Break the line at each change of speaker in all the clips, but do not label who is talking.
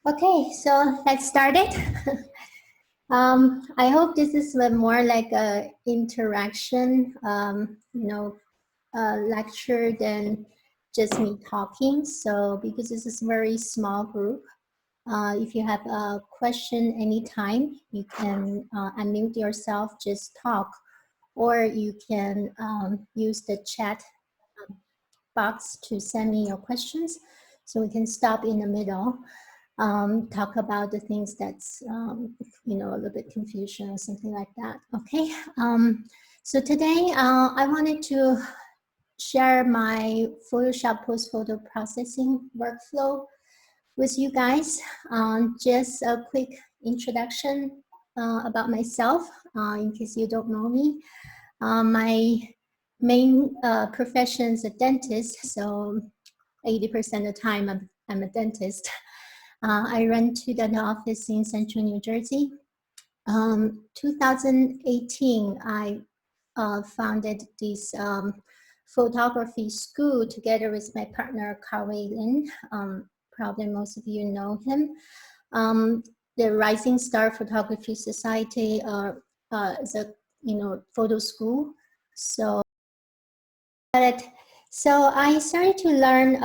Okay, so let's start it. I hope this is more like a interaction, lecture than just me talking. So because this is a very small group, if you have a question anytime, you can unmute yourself, just talk, or you can use the chat box to send me your questions, so we can stop in the middle. Talk about the things that's, a little bit confusion or something like that. Okay. So today I wanted to share my Photoshop post-photo processing workflow with you guys. Just a quick introduction about myself, in case you don't know me. My main profession is a dentist, so 80% of the time I'm a dentist. I run to the office in Central New Jersey. 2018, I founded this photography school together with my partner, Carway Lin. Probably most of you know him. The Rising Star Photography Society is a photo school. So I started to learn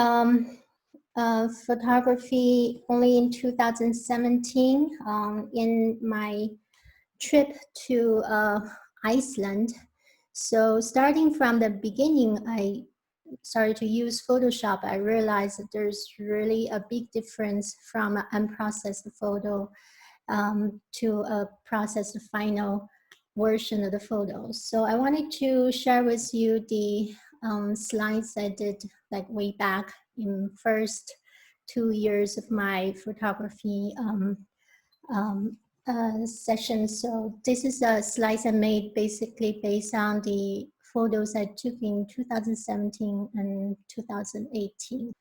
photography only in 2017 in my trip to Iceland. So starting from the beginning, I started to use Photoshop. I realized that there's really a big difference from an unprocessed photo to a processed final version of the photos. So I wanted to share with you the slides I did like way back in first 2 years of my photography session. So this is a slides I made basically based on the photos I took in 2017 and 2018.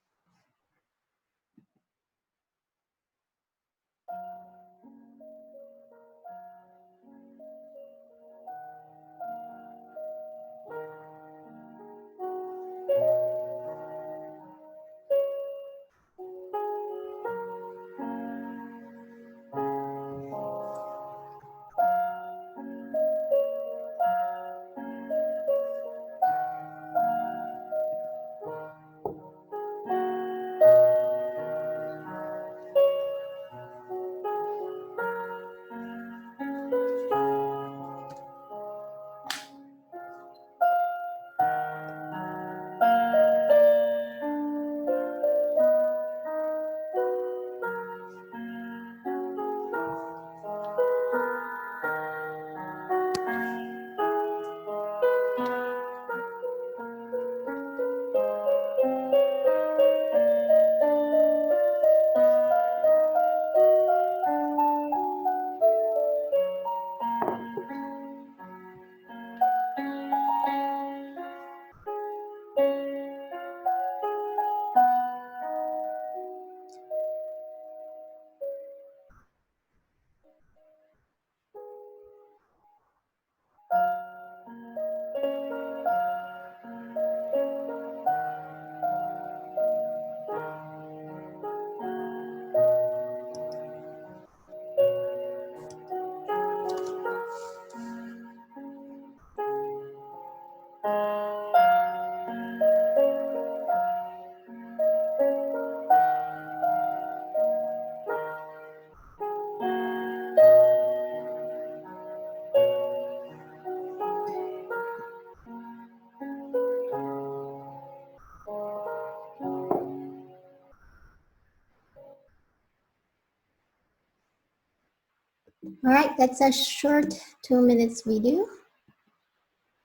All right, that's a short 2 minutes video.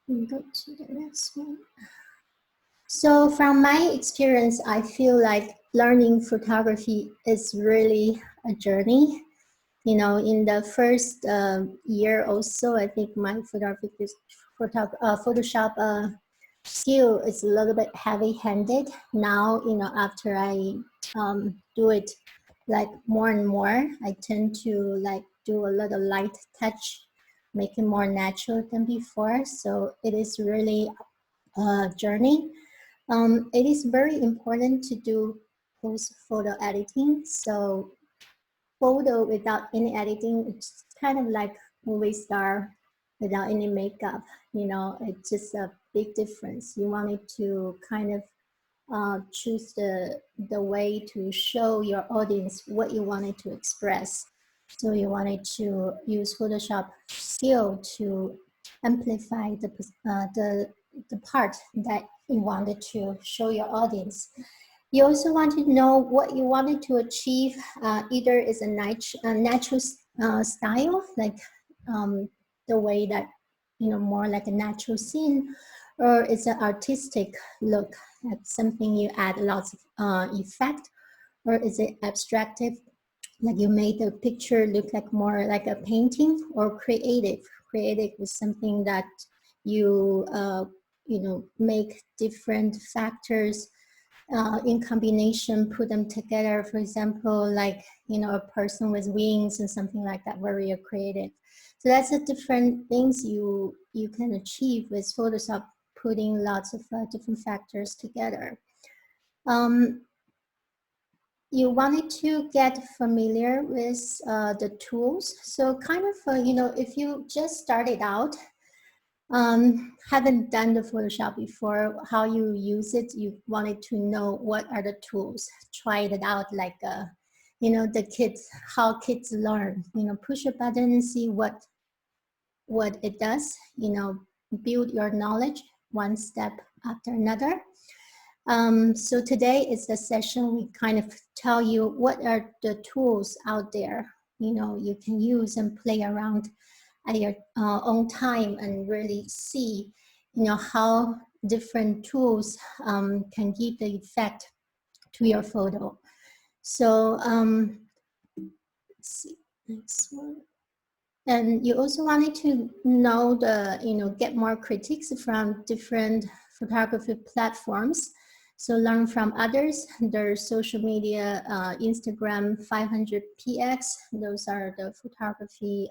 Go to the next one. So from my experience, I feel like learning photography is really a journey. You know, in the first year or so, I think my Photoshop skill is a little bit heavy-handed. Now, you know, after I do it like more and more, I tend to like do a little light touch, make it more natural than before. So it is really a journey. It is very important to do post photo editing. So photo without any editing, it's kind of like movie star without any makeup. You know, it's just a big difference. You wanted to kind of choose the way to show your audience what you wanted to express. So you wanted to use Photoshop skill to amplify the part that you wanted to show your audience. You also want to know what you wanted to achieve. Either is a natural style, like the way that, you know, more like a natural scene, or it's an artistic look, that's something you add lots of effect, or is it abstractive, like you made the picture look like more like a painting, or creative. Creative is something that you know, make different factors in combination, put them together. For example, like, you know, a person with wings and something like that, very creative. So that's the different things you can achieve with Photoshop, putting lots of different factors together. You wanted to get familiar with the tools. So kind of, you know, if you just started out, haven't done the Photoshop before, how you use it, you wanted to know what are the tools, try it out, like, you know, the kids, how kids learn, you know, push a button and see what it does, you know, build your knowledge one step after another. So today is the session we kind of tell you what are the tools out there, you know, you can use and play around at your own time and really see, you know, how different tools can give the effect to your photo. So let's see, next one. And you also wanted to know the, you know, get more critiques from different photography platforms. So learn from others, their social media, Instagram 500px, those are the photography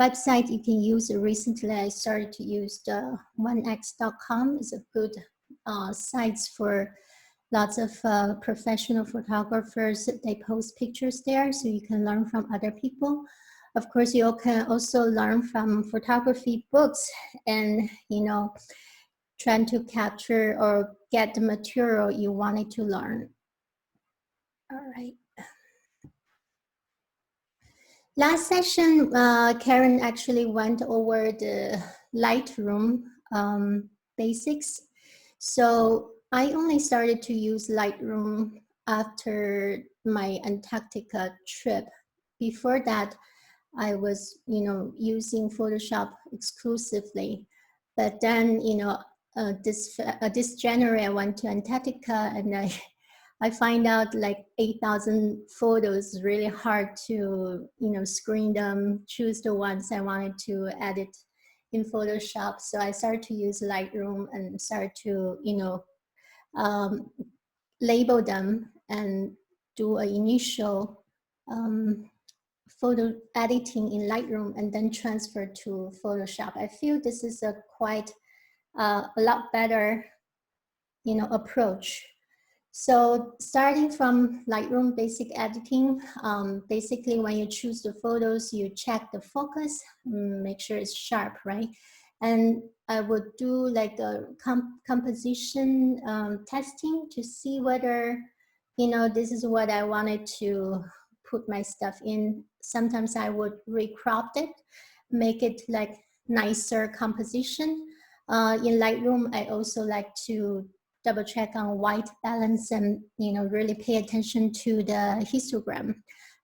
website you can use. Recently, I started to use the onex.com. It's a good sites for lots of professional photographers. They post pictures there, so you can learn from other people. Of course, you can also learn from photography books and, you know, trying to capture or get the material you wanted to learn. All right. Last session, Karen actually went over the Lightroom basics. So I only started to use Lightroom after my Antarctica trip. Before that, I was, you know, using Photoshop exclusively. But then, you know, this January I went to Antarctica and I find out like 8,000 photos is really hard to, you know, screen them, choose the ones I wanted to edit in Photoshop. So I started to use Lightroom and started to, you know, label them and do an initial photo editing in Lightroom and then transfer to Photoshop. I feel this is a quite a lot better, you know, approach. So starting from Lightroom basic editing, basically when you choose the photos, you check the focus, make sure it's sharp, right? And I would do like a composition testing to see whether, you know, this is what I wanted to put my stuff in. Sometimes I would recrop it, make it like nicer composition. In Lightroom, I also like to double check on white balance and, you know, really pay attention to the histogram.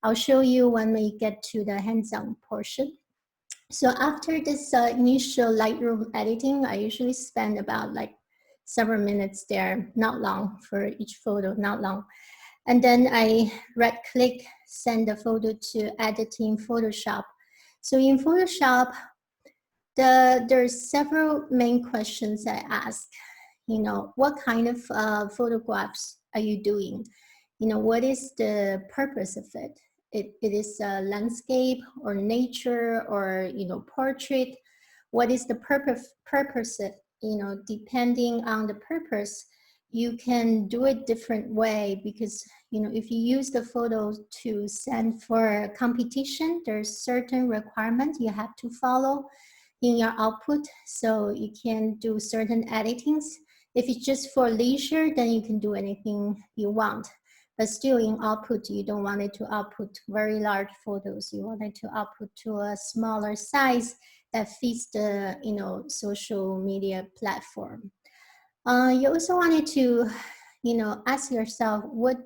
I'll show you when we get to the hands-on portion. So after this initial Lightroom editing, I usually spend about like several minutes there, not long for each photo, not long. And then I right-click, send the photo to edit in Photoshop. So in Photoshop, there's several main questions I ask. You know, what kind of photographs are you doing? You know, what is the purpose of it? It is a landscape or nature or, you know, portrait. What is the purpose of, you know, depending on the purpose, you can do it different way, because if you use the photos to send for competition, there's certain requirements you have to follow in your output, so you can do certain editings. If it's just for leisure, then you can do anything you want, but still in output you don't want it to output very large photos. You want it to output to a smaller size that fits the social media platform. You also wanted to, ask yourself what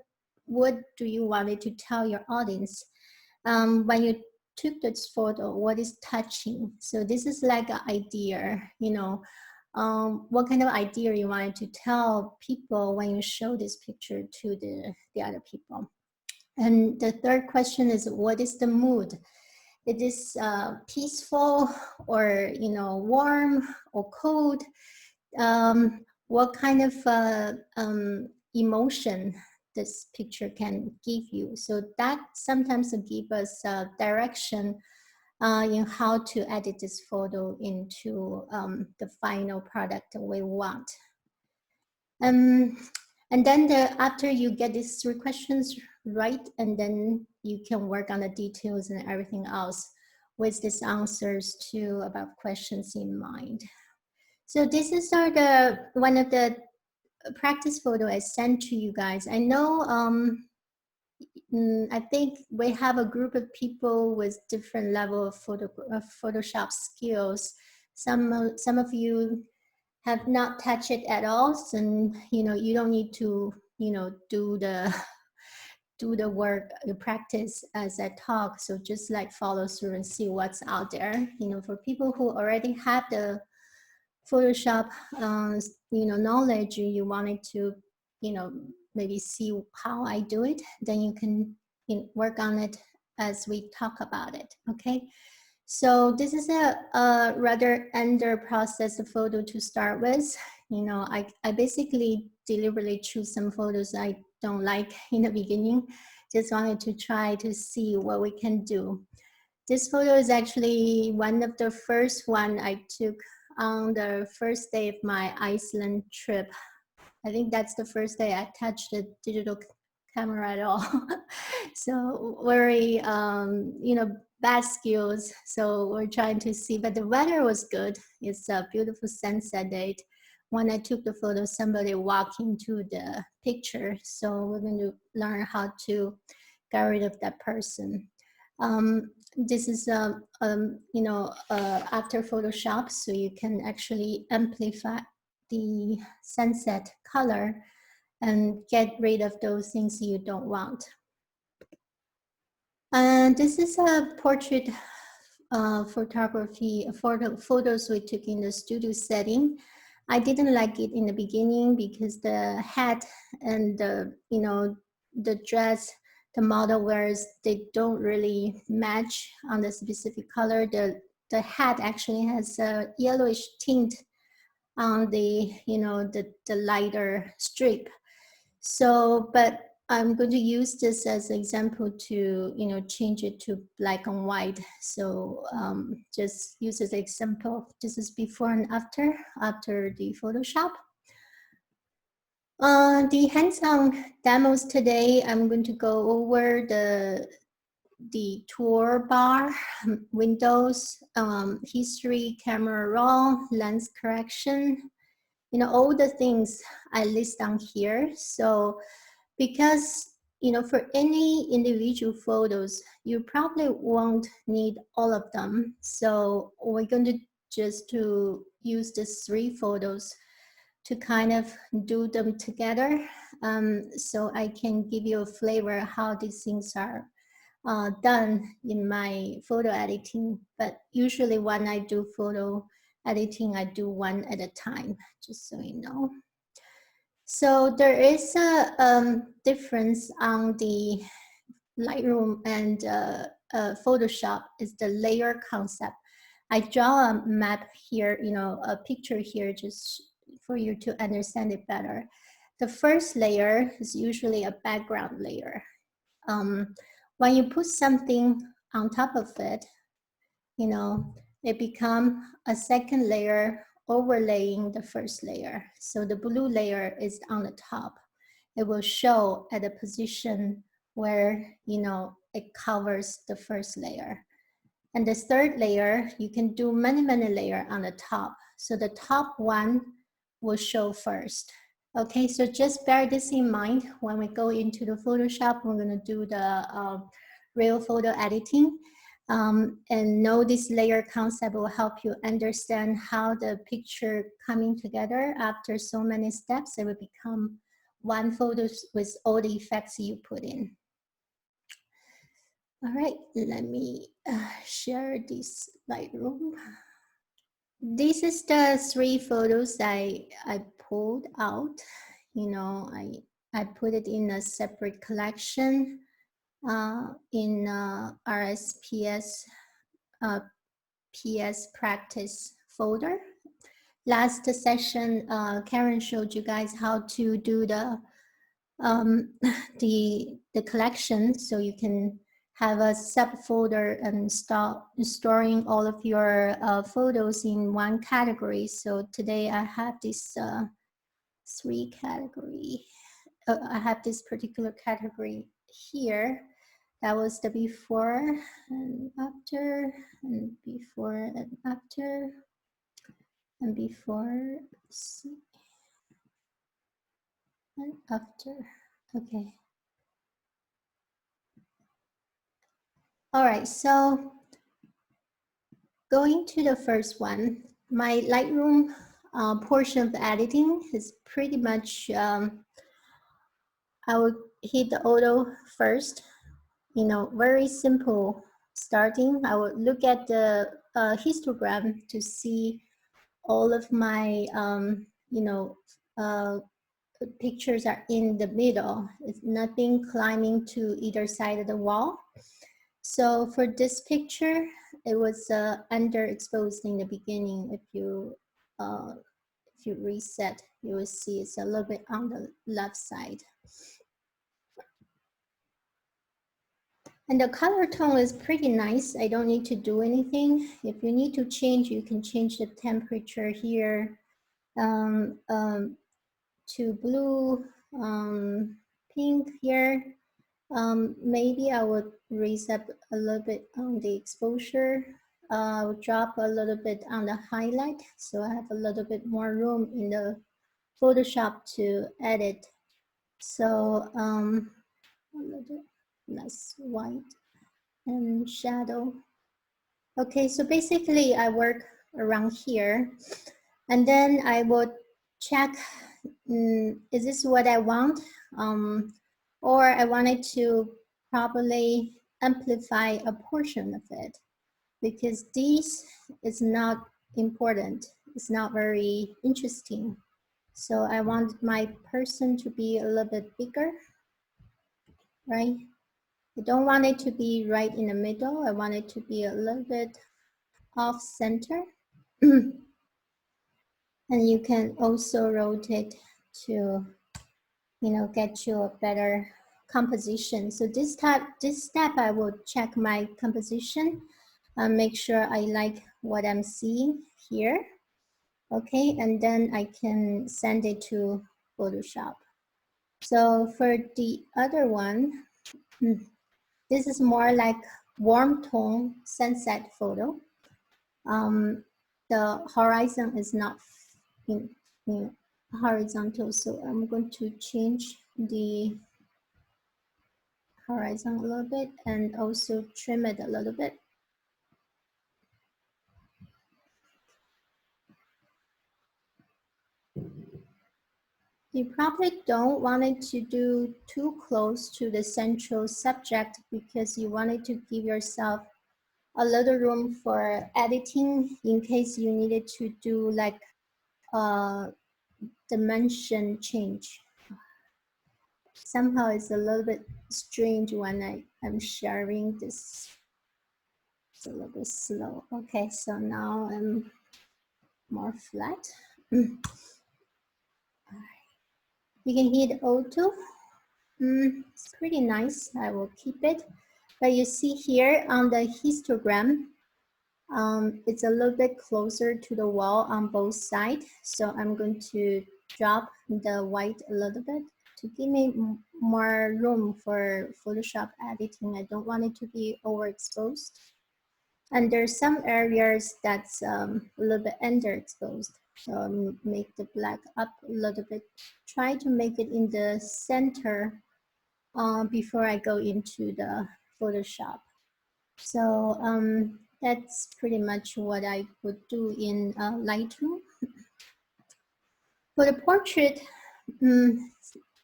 do you want it to tell your audience when you took this photo. What is touching? So this is like an idea, what kind of idea you wanted to tell people when you show this picture to the other people. And the third question is, what is the mood? It is peaceful, or warm or cold? What kind of emotion this picture can give you? So that sometimes give us direction in how to edit this photo into the final product we want. And then after you get these 3 questions right, and then you can work on the details and everything else with these answers to about questions in mind. So this is one of the practice photo I sent to you guys. I know, I think we have a group of people with different level of Photoshop skills. Some of you have not touched it at all, and you don't need to do the do the work, the practice as I talk. So just like follow through and see what's out there. For people who already have the Photoshop, knowledge, you wanted to, maybe see how I do it, then you can work on it as we talk about it, okay? So this is a rather under processed photo to start with. I basically deliberately choose some photos I don't like in the beginning. Just wanted to try to see what we can do. This photo is actually one of the first one I took on the first day of my Iceland trip. I think that's the first day I touched the digital camera at all. So very, bad skills. So we're trying to see, but the weather was good. It's a beautiful sunset day. When I took the photo, somebody walked into the picture. So we're going to learn how to get rid of that person. This is after Photoshop, so you can actually amplify the sunset color and get rid of those things you don't want. And this is a portrait photography photos we took in the studio setting. I didn't like it in the beginning because the hat and the dress the model wears, they don't really match on the specific color. The hat actually has a yellowish tint on the the lighter strip. So, but I'm going to use this as an example to change it to black and white. So just use as an example. This is before and after the Photoshop. The hands-on demos today, I'm going to go over the toolbar, windows, history, camera raw, lens correction, all the things I list down here. So because for any individual photos, you probably won't need all of them. So we're going to just to use these 3 photos to kind of do them together, so I can give you a flavor how these things are done in my photo editing. But usually when I do photo editing, I do one at a time, just so you know. So there is a difference on the Lightroom and Photoshop is the layer concept. I draw a map here, a picture here just for you to understand it better. The first layer is usually a background layer. When you put something on top of it, it becomes a second layer overlaying the first layer. So the blue layer is on the top. It will show at a position where, you know, it covers the first layer. And the third layer, you can do many, many layers on the top. So the top one will show first. Okay, so just bear this in mind when we go into the Photoshop, we're gonna do the real photo editing. And know this layer concept will help you understand how the picture coming together after so many steps, it will become one photo with all the effects you put in. All right, let me share this Lightroom. This is the 3 photos I pulled out. You know, I put it in a separate collection in RSPS PS practice folder. Last session, Karen showed you guys how to do the collection, so you can have a subfolder and start storing all of your photos in one category. So today I have this 3 category. I have this particular category here. That was the before and after, and before and after, and before and after. Okay. All right, so going to the first one, my Lightroom portion of the editing is pretty much, I would hit the auto first, you know, very simple starting. I would look at the histogram to see all of my, you know, pictures are in the middle. It's nothing climbing to either side of the wall. So for this picture, it was underexposed in the beginning. If you reset, you will see it's a little bit on the left side. And the color tone is pretty nice. I don't need to do anything. If you need to change, you can change the temperature here to blue, pink here. Maybe I would raise up a little bit on the exposure. I would drop a little bit on the highlight, so I have a little bit more room in the Photoshop to edit. So a little less white and shadow. Okay, so basically I work around here, and then I would check, is this what I want? Or I wanted to properly amplify a portion of it, because this is not important. It's not very interesting. So I want my person to be a little bit bigger, right? I don't want it to be right in the middle. I want it to be a little bit off center. And you can also rotate to, you know, get you a better composition. So this step, I will check my composition, make sure I like what I'm seeing here. Okay, and then I can send it to Photoshop. So for the other one, this is more like warm tone sunset photo. The horizon is not in horizontal, so I'm going to change the horizon a little bit and also trim it a little bit. You probably don't want it to do too close to the central subject, because you wanted to give yourself a little room for editing in case you needed to do like a dimension change. Somehow it's a little bit strange when I'm sharing this. It's a little bit slow. Okay, so now I'm more flat. You can hit auto. It's pretty nice. I will keep it. But you see here on the histogram, It's a little bit closer to the wall on both sides. So I'm going to drop the white a little bit to give me more room for Photoshop editing. I don't want it to be overexposed. And there's some areas that's a little bit underexposed. So make the black up a little bit. Try to make it in the center before I go into the Photoshop. So that's pretty much what I would do in Lightroom. For the portrait,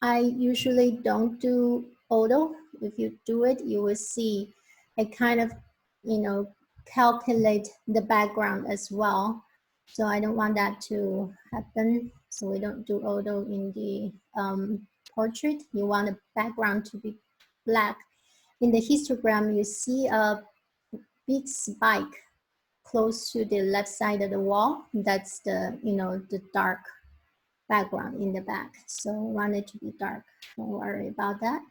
I usually don't do auto. If you do it, you will see I kind of, calculate the background as well. So I don't want that to happen. So we don't do auto in the portrait. You want the background to be black. In the histogram, you see a big spike close to the left side of the wall. That's the, the dark background in the back. So I want it to be dark. Don't worry about that.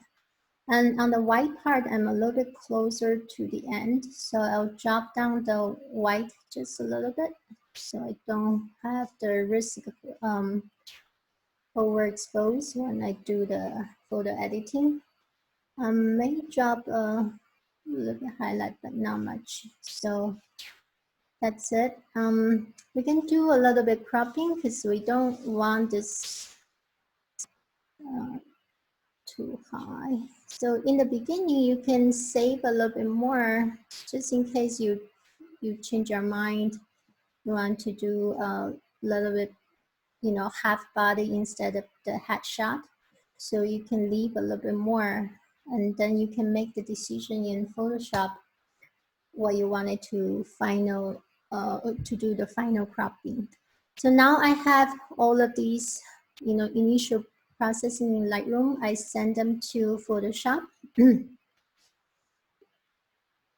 And on the white part, I'm a little bit closer to the end. So I'll drop down the white just a little bit so I don't have the risk of overexposed when I do the photo editing. May drop a little bit highlight, but not much. So that's it. We can do a little bit cropping because we don't want this too high. So in the beginning, you can save a little bit more just in case you change your mind. You want to do a little bit, half body instead of the headshot. So you can leave a little bit more, and then you can make the decision in Photoshop what you wanted to to do the final cropping. So now I have all of these, initial processing in Lightroom. I send them to Photoshop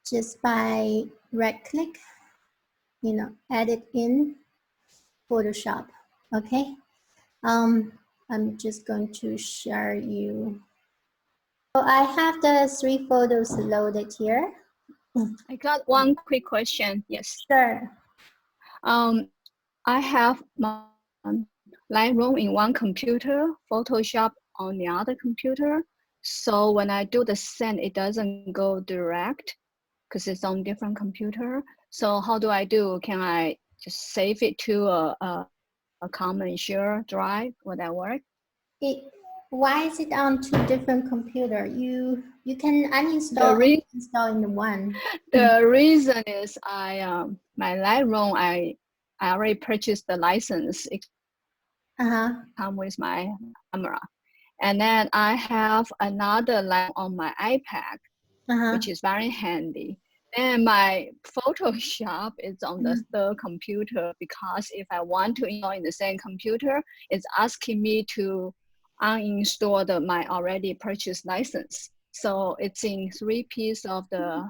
just by right click, edit in Photoshop. Okay. I'm just going to share you. So I have the 3 photos loaded here.
I got one quick question. Yes.
Sure.
I have my Lightroom in one computer, Photoshop on the other computer. So when I do the send, it doesn't go direct because it's on different computer. So how do I do? Can I just save it to a common share drive? Will that work?
Why is it on 2 different computer? You can uninstall
The
and install in the one.
The reason is my Lightroom I already purchased the license. It come with my camera, and then I have another Lightroom on my iPad, which is very handy. And my Photoshop is on the third computer because if I want to install in the same computer, it's asking me to uninstall my already purchased license. So it's in 3 pieces of the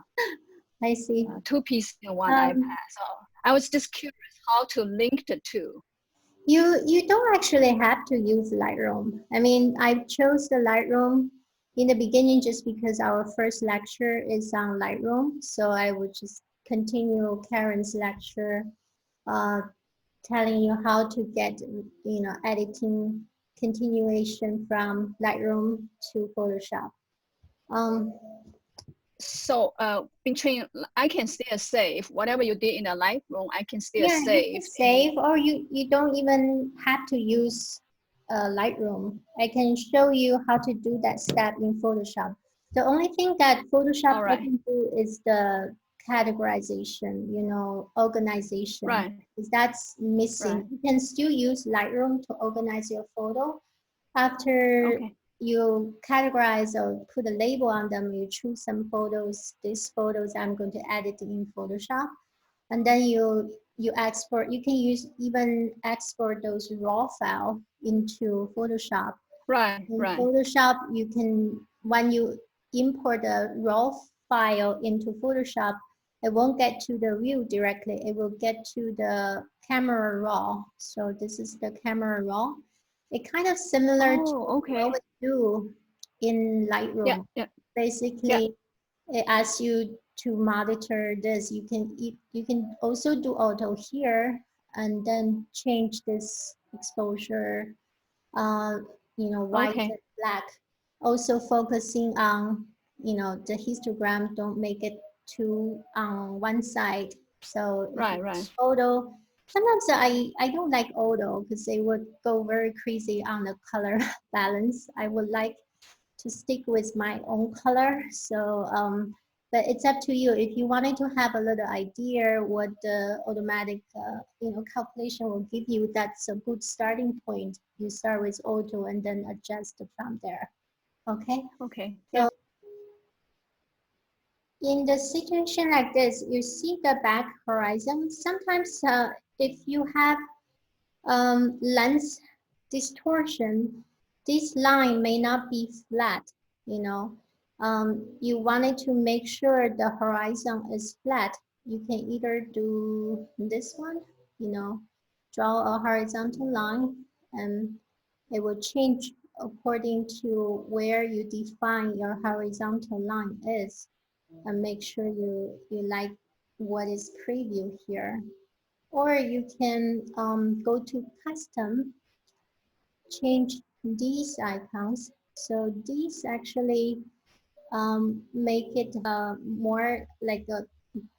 I see.
2 pieces in one iPad. So I was just curious how to link the two.
You don't actually have to use Lightroom. I mean, I chose the Lightroom in the beginning just because our first lecture is on Lightroom. So I would just continue Karen's lecture, uh, telling you how to get, editing continuation from Lightroom to Photoshop. Um,
So between, I can still save whatever you did in the Lightroom. I can still
Yeah, you can
save.
save, or you don't even have to use Lightroom. I can show you how to do that step in Photoshop. The only thing that Photoshop
All right.
doesn't do is the categorization, organization.
Right.
Because that's missing.
Right.
You can still use Lightroom to organize your photo. After
Okay.
you categorize or put a label on them, you choose some photos. These photos I'm going to edit in Photoshop, and then you export. You can even export those raw file into Photoshop.
Right.
In
Right.
Photoshop, you can, when you import a raw file into Photoshop, it won't get to the view directly. It will get to the camera raw. So this is the camera raw. It kind of similar to what we
Okay.
do in
Yeah.
Lightroom.
Yeah. Yeah.
Basically, it asks you to monitor this. You can also do auto here and then change this exposure, uh, white
Okay.
and black. Also focusing on, the histogram, don't make it too on one side. So if
Right, right.
it's auto, sometimes I don't like auto because they would go very crazy on the color balance. I would like to stick with my own color. So, but it's up to you. If you wanted to have a little idea what the automatic, calculation will give you, that's a good starting point. You start with auto and then adjust from there. Okay.
Okay.
So
Yeah.
in the situation like this, you see the back horizon. Sometimes if you have lens distortion, this line may not be flat, you know. You wanted to make sure the horizon is flat. You can either do this one, draw a horizontal line, and it will change according to where you define your horizontal line is, and make sure you like what is preview here. Or you can go to custom, change these icons. So these actually make it more like a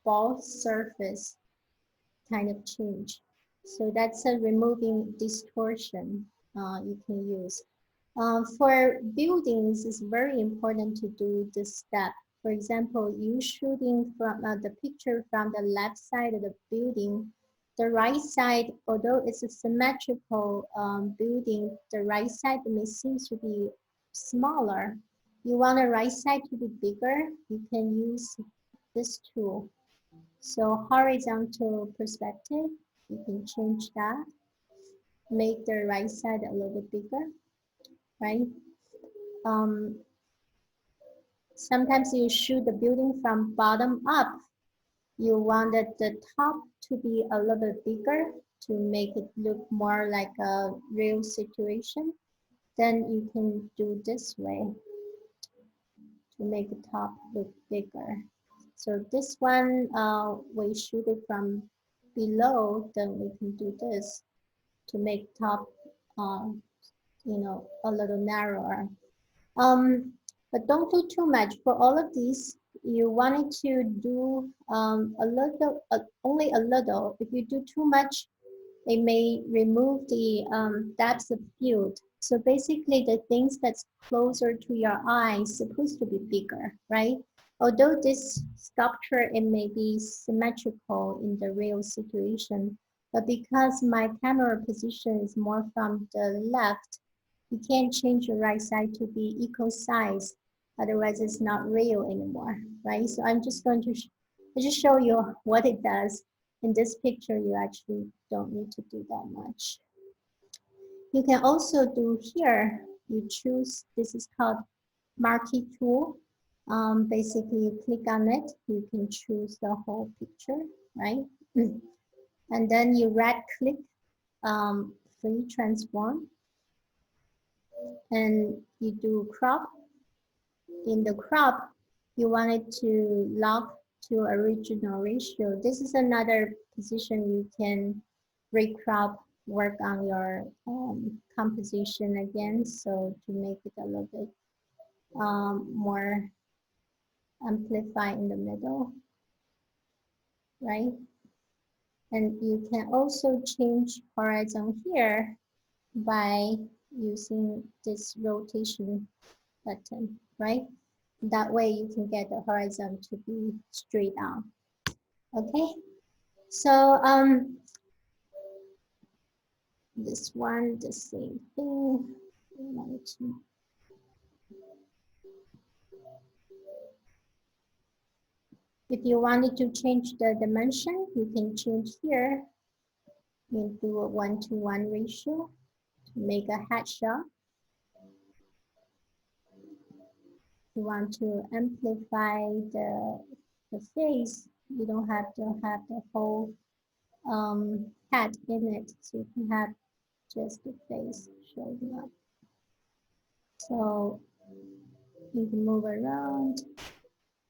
ball surface kind of change. So that's a removing distortion you can use. For buildings, it's very important to do this step. For example, you shooting from the picture from the left side of the building, the right side, although it's a symmetrical building, the right side may seem to be smaller. You want the right side to be bigger, you can use this tool. So horizontal perspective, you can change that, make the right side a little bit bigger, right? Um, Sometimes you shoot the building from bottom up. You wanted the top to be a little bit bigger to make it look more like a real situation. Then you can do this way to make the top look bigger. So this one, we shoot it from below, then we can do this to make top, uh, a little narrower. But don't do too much. For all of these, you wanted to do a little, only a little. If you do too much, it may remove the depth of field. So basically the things that's closer to your eye is supposed to be bigger, right? Although this sculpture, it may be symmetrical in the real situation, but because my camera position is more from the left, you can't change your right side to be equal size. Otherwise it's not real anymore, right? So I'm just going to just show you what it does. In this picture, you actually don't need to do that much. You can also do here, you choose, this is called marquee tool. Basically, you click on it, you can choose the whole picture, right? And then you right click, free transform, and you do crop. In the crop, you want it to lock to original ratio. This is another position you can recrop, work on your composition again. So to make it a little bit more amplified in the middle, right? And you can also change horizon here by using this rotation button, right? That way you can get the horizon to be straight on. Okay, so this one, the same thing. If you wanted to change the dimension, you can change here. You do a 1-to-1 ratio to make a headshot. You want to amplify the face, you don't have to have the whole head in it, so you can have just the face showing up. So you can move around,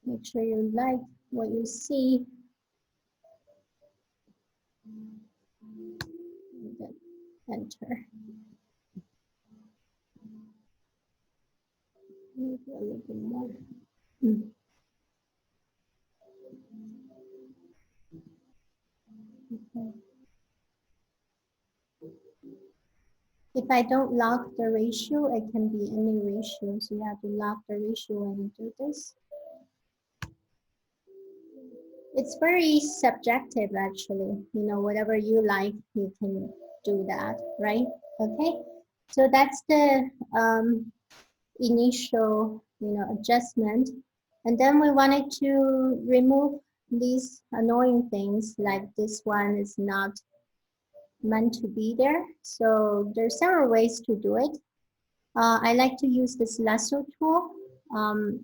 make sure you like what you see. Enter. Maybe a little bit more. Okay. If I don't lock the ratio, it can be any ratio. So you have to lock the ratio when you do this. It's very subjective, actually. You know, whatever you like, you can do that, right? Okay. So that's the initial, adjustment. And then we wanted to remove these annoying things, like this one is not meant to be there. So there's several ways to do it. I like to use this lasso tool. Kind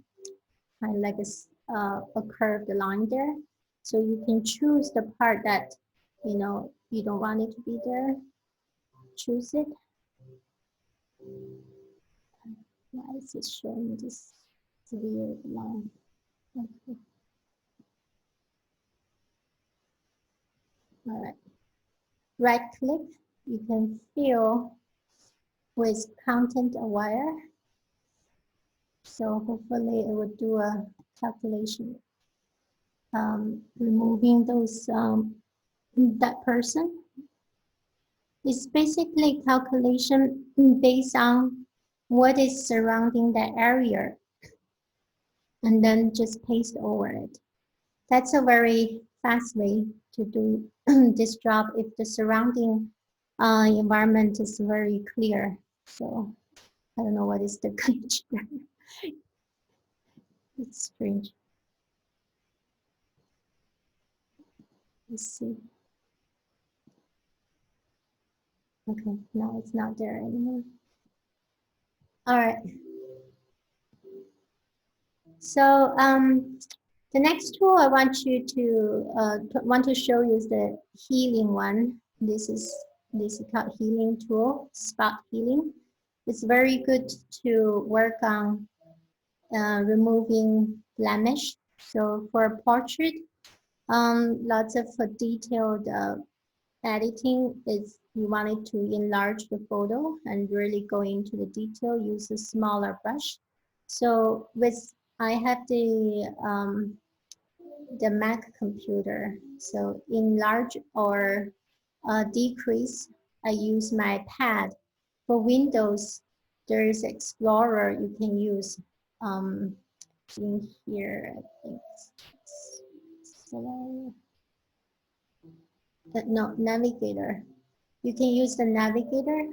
of like a curved line there. So you can choose the part that, you don't want it to be there. Choose it. Why is it showing this weird line? Okay. All right. Right click. You can fill with content aware. So hopefully it will do a calculation, removing those that person. It's basically calculation based on what is surrounding that area, and then just paste over it. That's a very fast way to do this job if the surrounding environment is very clear. So I don't know what is the glitch there. It's strange. Let's see. Okay, no, it's not there anymore. All right. So the next tool I want you to show you is the healing one. This is called healing tool, spot healing. It's very good to work on removing blemish. So for a portrait, lots of detailed editing is you wanted to enlarge the photo and really go into the detail, use a smaller brush. So I have the Mac computer. So enlarge or decrease, I use my pad. For Windows, there is Explorer you can use. In here, I think no, Navigator. You can use the Navigator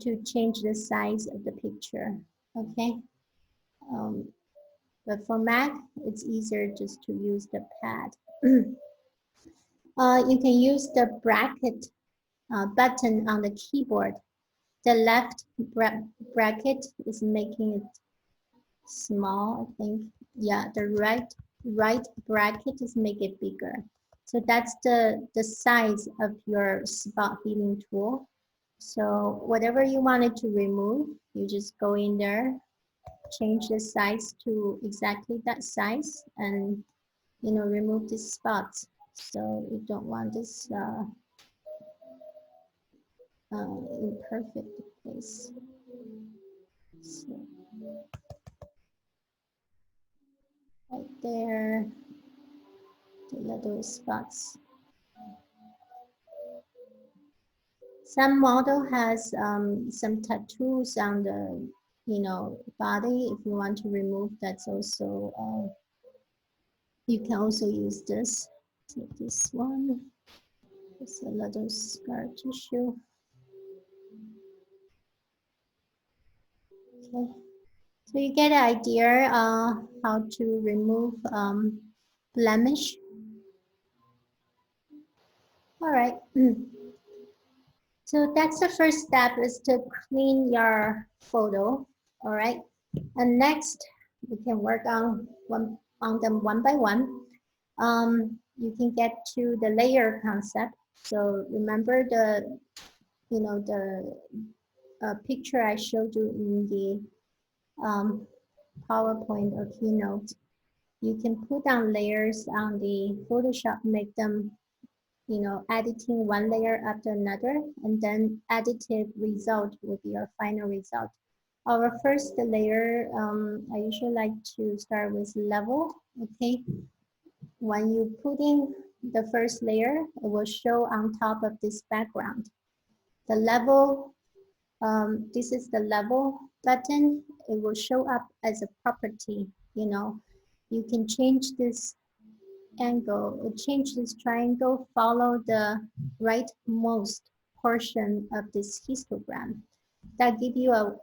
to change the size of the picture, okay? But for Mac, it's easier just to use the pad. You can use the bracket button on the keyboard. The left bracket is making it small, I think. Yeah, the right bracket is make it bigger. So that's the size of your spot healing tool. So whatever you wanted to remove, you just go in there, change the size to exactly that size, and remove these spots. So you don't want this imperfect place. So right there, the little spots. Some model has some tattoos on the body. If you want to remove, that's also you can also use this. So this one is a little scar tissue. Okay, so you get an idea how to remove blemish. All right. So that's the first step, is to clean your photo. All right. And next, we can work on them one by one. You can get to the layer concept. So remember the picture I showed you in the PowerPoint or keynote. You can put down layers on the Photoshop, make them, editing one layer after another, and then additive result will be your final result. Our first layer, I usually like to start with level, okay? When you put in the first layer, it will show on top of this background. The level, this is the level button. It will show up as a property, You can change this angle, or change this triangle, follow the rightmost portion of this histogram. That give you a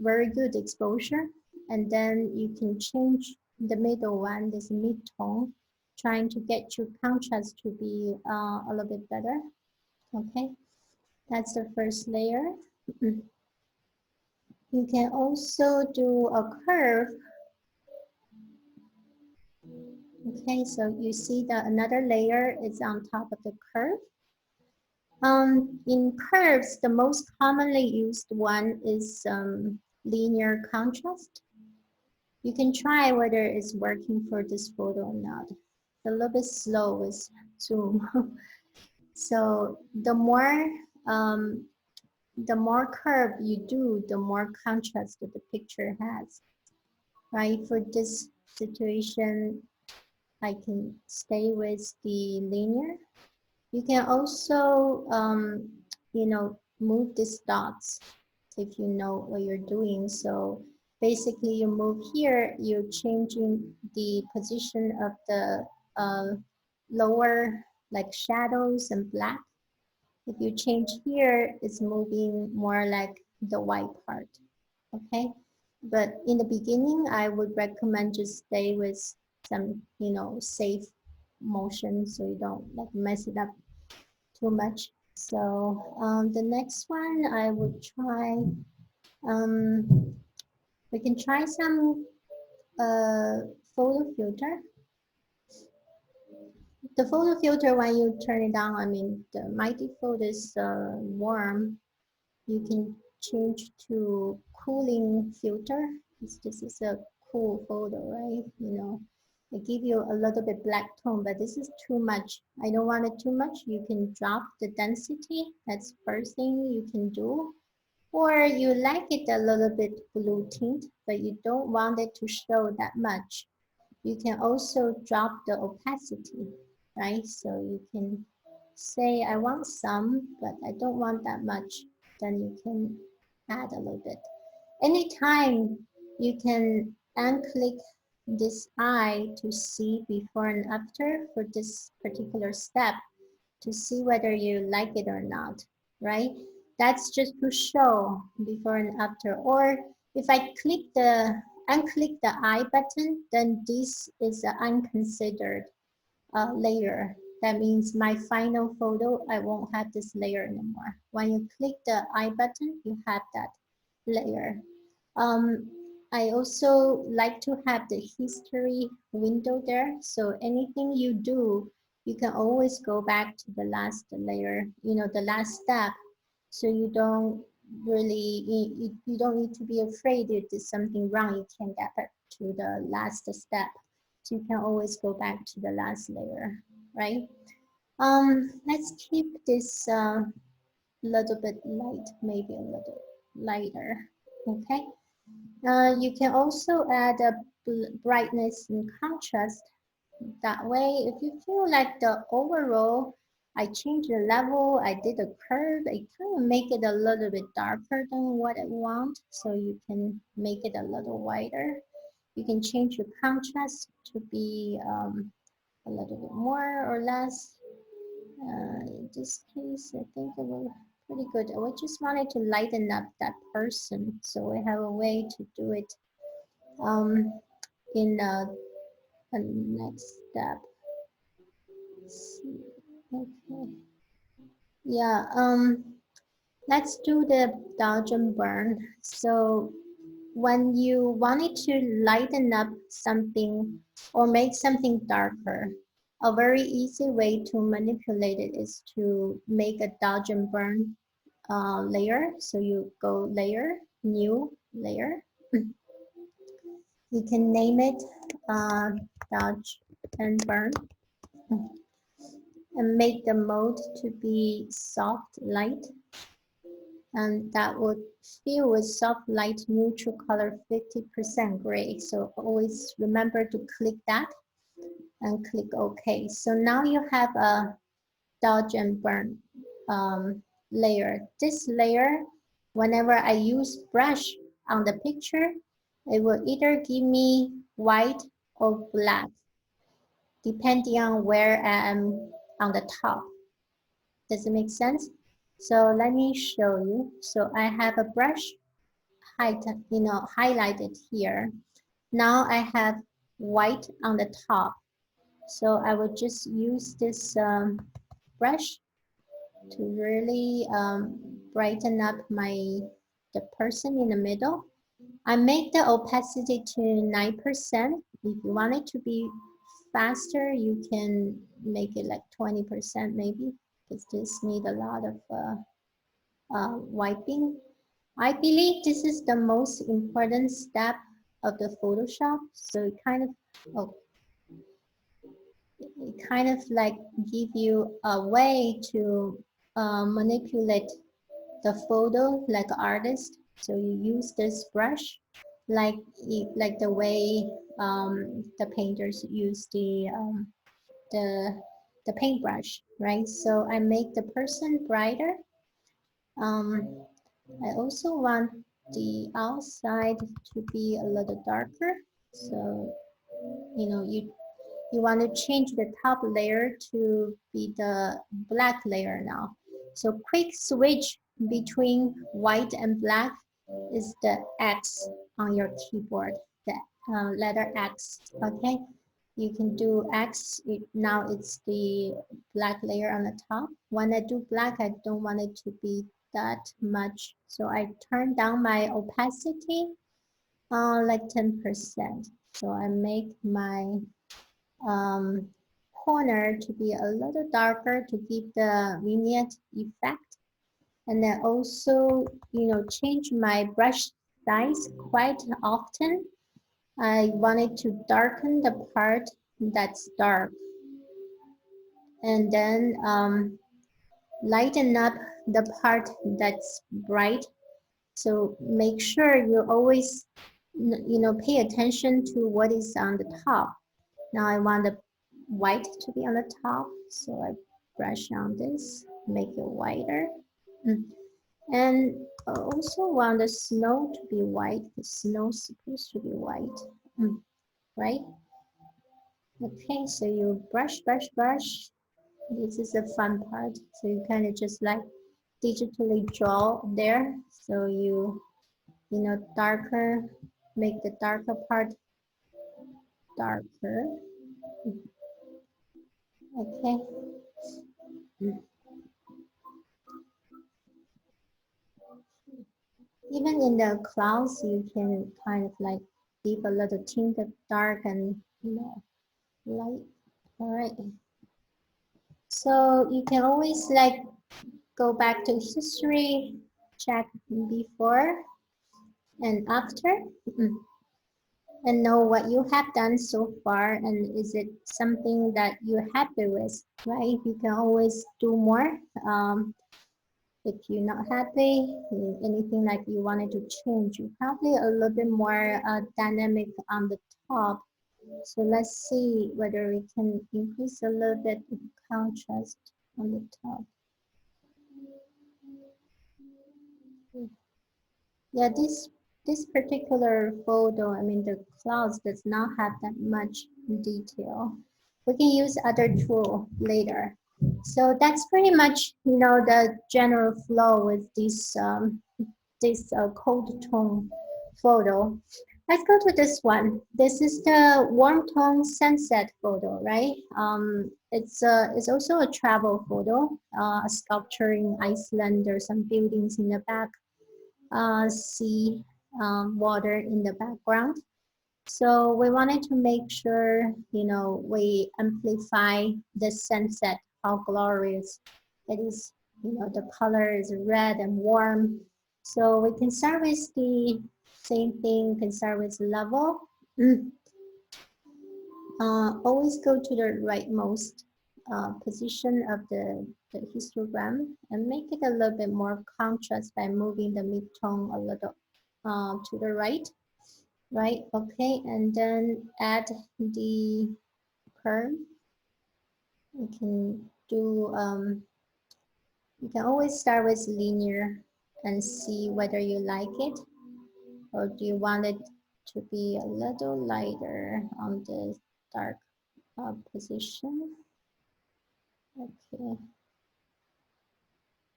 very good exposure. And then you can change the middle one, this mid-tone, trying to get your contrast to be a little bit better. Okay, that's the first layer. You can also do a curve. Okay, so you see that another layer is on top of the curve. In curves, the most commonly used one is linear contrast. You can try whether it's working for this photo or not. It's a little bit slow with zoom. So um, the more curve you do, the more contrast that the picture has. Right? For this situation, I can stay with the linear. You can also, move these dots if you know what you're doing. So basically you move here, you're changing the position of the uh, lower like shadows and black. If you change here, it's moving more like the white part, okay? But in the beginning, I would recommend just stay with some, safe motion so you don't like mess it up too much. So the next one I would try, um, we can try some photo filter. The photo filter, when you turn it on, I mean, my default is warm. You can change to cooling filter. This is a cool photo, right? It give you a little bit black tone, but this is too much. I don't want it too much. You can drop the density. That's first thing you can do. Or you like it a little bit blue tint, but you don't want it to show that much. You can also drop the opacity, right? So you can say, I want some, but I don't want that much. Then you can add a little bit. Anytime you can unclick this eye to see before and after for this particular step to see whether you like it or not, right? That's just to show before and after. Or if I unclick the I button, then this is an unconsidered layer. That means my final photo, I won't have this layer anymore. When you click the I button, you have that layer. Um, I also like to have the history window there. So anything you do, you can always go back to the last layer, the last step. So you don't really, you don't need to be afraid if there's something wrong, you can get back to the last step. So you can always go back to the last layer, right? Let's keep this little bit light, maybe a little lighter, okay? You can also add a brightness and contrast. That way, if you feel like the overall, I changed the level, I did a curve, I kind of make it a little bit darker than what I want. So you can make it a little whiter. You can change your contrast to be a little bit more or less. In this case, I think it will pretty good. I just wanted to lighten up that person. So I have a way to do it um, in a next step. Let's see. Okay. Yeah, let's do the dodge and burn. So when you wanted to lighten up something or make something darker, a very easy way to manipulate it is to make a dodge and burn layer. So you go layer, new layer. You can name it dodge and burn, and make the mode to be soft light, and that would fill with soft light neutral color 50% gray. So always remember to click that and click OK. So now you have a dodge and burn layer. This layer, whenever I use brush on the picture, it will either give me white or black, depending on where I am on the top. Does it make sense? So let me show you. So I have a brush highlighted here. Now I have white on the top. So I will just use this brush to really brighten up the person in the middle. I make the opacity to 9%. If you want it to be faster, you can make it like 20% maybe, because this need a lot of wiping. I believe this is the most important step of the Photoshop. So it kind of like give you a way to manipulate the photo like artist. So you use this brush like the way the painters use the paintbrush, right? So I make the person brighter. I also want the outside to be a little darker. So you want to change the top layer to be the black layer now. So quick switch between white and black is the X on your keyboard, the letter X, okay? You can do X, now it's the black layer on the top. When I do black, I don't want it to be that much. So I turn down my opacity like 10%. So I make my corner to be a little darker to give the vignette effect. And then also, change my brush size quite often. I wanted to darken the part that's dark, and then lighten up the part that's bright. So make sure you always, pay attention to what is on the top. Now I want the white to be on the top, so I brush on this, make it whiter. And I also want the snow to be white. The snow's supposed to be white, right? Okay, so you brush, brush, brush. This is the fun part. So you kind of just like digitally draw there. So darker, make the darker part darker. Okay. Even in the clouds, you can kind of like give a little tint of dark and light. All right. So you can always like go back to history, check before and after, and know what you have done so far, and is it something that you're happy with, right? You can always do more. If you're not happy, anything like you wanted to change, you probably a little bit more dynamic on the top. So let's see whether we can increase a little bit of contrast on the top. Yeah, this particular photo, I mean the clouds does not have that much detail. We can use other tool later. So that's pretty much the general flow with this cold tone photo. Let's go to this one. This is the warm tone sunset photo, right? It's also a travel photo, a sculpture in Iceland. There's some buildings in the back, sea, water in the background. So we wanted to make sure, we amplify the sunset, how glorious it is. The color is red and warm. So we can start with the same thing, can start with level. Always go to the rightmost position of the histogram and make it a little bit more contrast by moving the midtone a little to the right. Right, okay, and then add the curve. You can do, you can always start with linear and see whether you like it, or do you want it to be a little lighter on the dark position. Okay,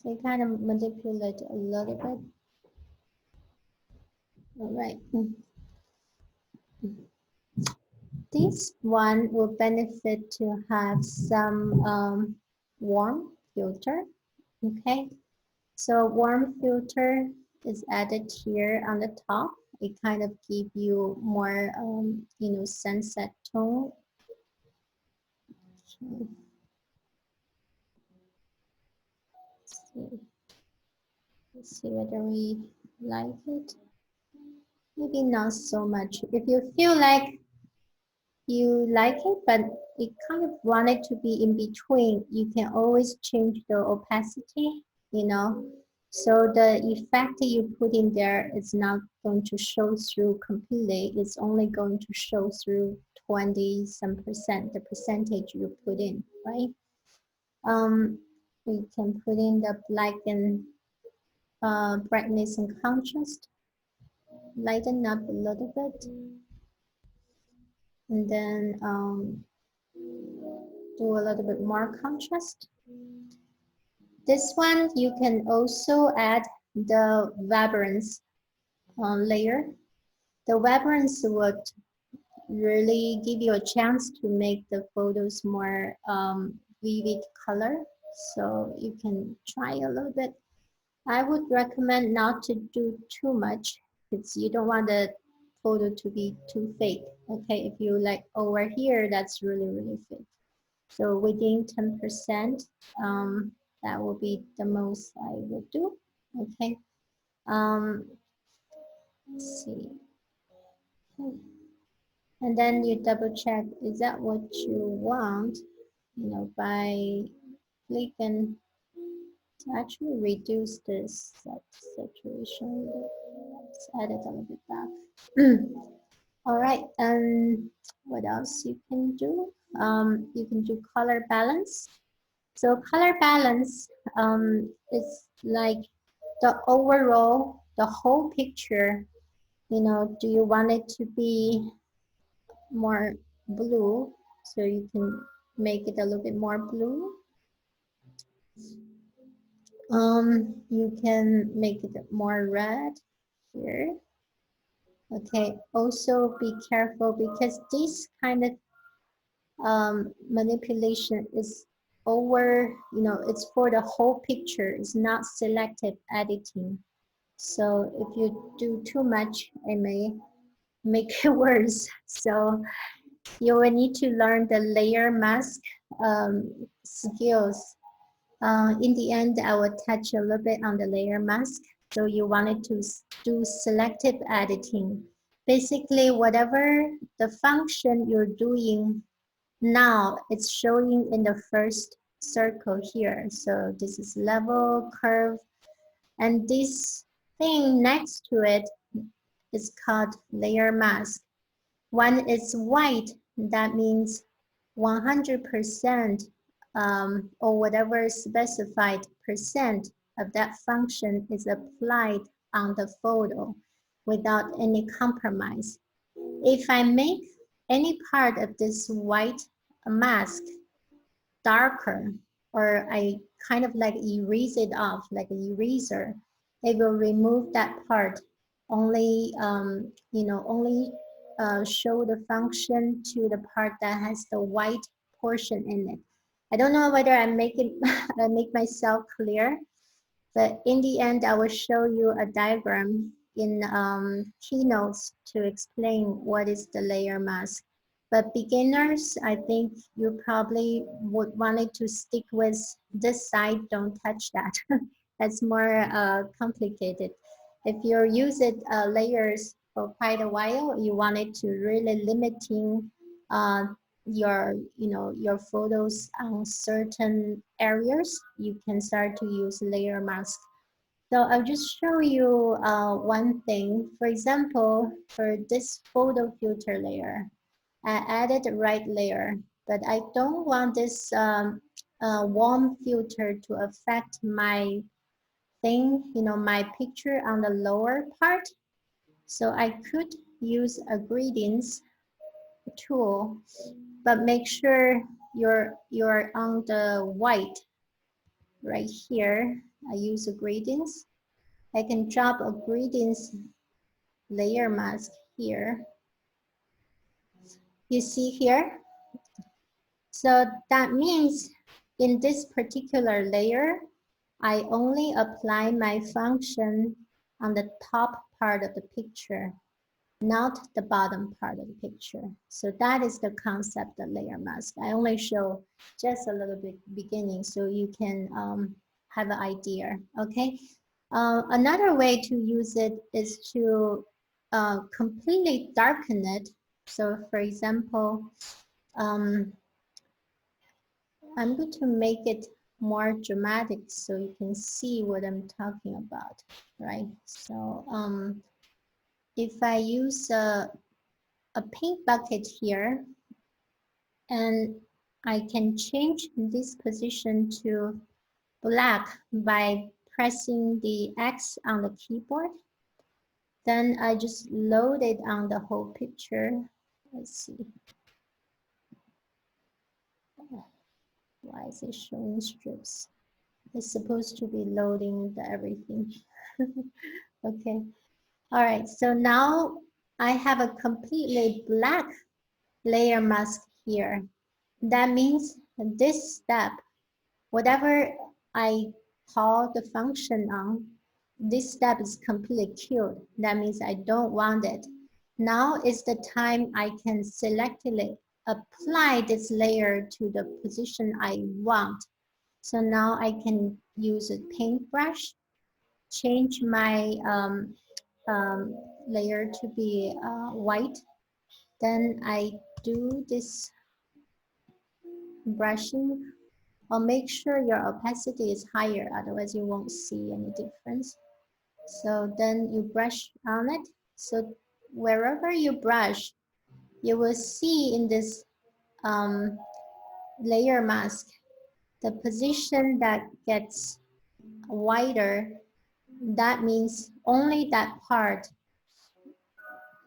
so kind of manipulate a little bit. All right. This one will benefit to have some warm filter. Okay, so warm filter is added here on the top. It kind of give you more, sunset tone. Okay. Let's see whether we like it. Maybe not so much. If you feel like you like it, but it kind of want it to be in between, you can always change the opacity, So the effect that you put in there is not going to show through completely. It's only going to show through 20 some percent, the percentage you put in, right? We can put in the black and brightness and contrast, lighten up a little bit, and then do a little bit more contrast. This one, you can also add the vibrance layer. The vibrance would really give you a chance to make the photos more vivid color. So you can try a little bit. I would recommend not to do too much because you don't want the photo to be too fake. Okay, if you like over here, that's really, really fake. So within 10%, that will be the most I would do. Okay. Let's see. And then you double check, is that what you want? By clicking to actually reduce this saturation. Let's add it a little bit back. All right, and what else you can do? You can do color balance. So color balance is like the overall, the whole picture. Do you want it to be more blue? So you can make it a little bit more blue. You can make it more red here. Okay, also be careful because this kind of manipulation is over, it's for the whole picture. It's not selective editing. So if you do too much, it may make it worse. So you will need to learn the layer mask skills. In the end, I will touch a little bit on the layer mask. So you wanted to do selective editing. Basically, whatever the function you're doing now, it's showing in the first circle here. So this is level, curve, and this thing next to it is called layer mask. When it's white, that means 100% or whatever specified percent of that function is applied on the photo without any compromise. If I make any part of this white mask darker, or I kind of like erase it off like an eraser, it will remove that part, only only show the function to the part that has the white portion in it. I don't know whether I make it I make myself clear, but in the end, I will show you a diagram in keynotes to explain what is the layer mask. But beginners, I think you probably would want it to stick with this side. Don't touch that. That's more complicated. If you're using layers for quite a while, you want it to really limiting your photos on certain areas, you can start to use layer mask. So I'll just show you one thing. For example, for this photo filter layer, I added a right layer, but I don't want this warm filter to affect my thing, my picture on the lower part. So I could use a gradients tool, but make sure you're on the white right here. I use a gradients. I can drop a gradients layer mask here. You see here? So that means in this particular layer, I only apply my function on the top part of the picture, not the bottom part of the picture. So that is the concept of layer mask. I only show just a little bit beginning so you can have an idea, okay? Another way to use it is to completely darken it. So for example, I'm going to make it more dramatic so you can see what I'm talking about, right? So if I use a paint bucket here, and I can change this position to black by pressing the X on the keyboard. Then I just load it on the whole picture. Let's see. Why is it showing strips? It's supposed to be loading the everything. Okay. All right. So now I have a completely black layer mask here. That means this step, whatever I call the function on, this step is completely killed. That means I don't want it. Now is the time I can selectively apply this layer to the position I want. So now I can use a paintbrush, change my layer to be white. Then I do this brushing. Or make sure your opacity is higher, otherwise you won't see any difference. So then you brush on it. So wherever you brush, you will see in this um, layer mask, the position that gets wider, that means only that part,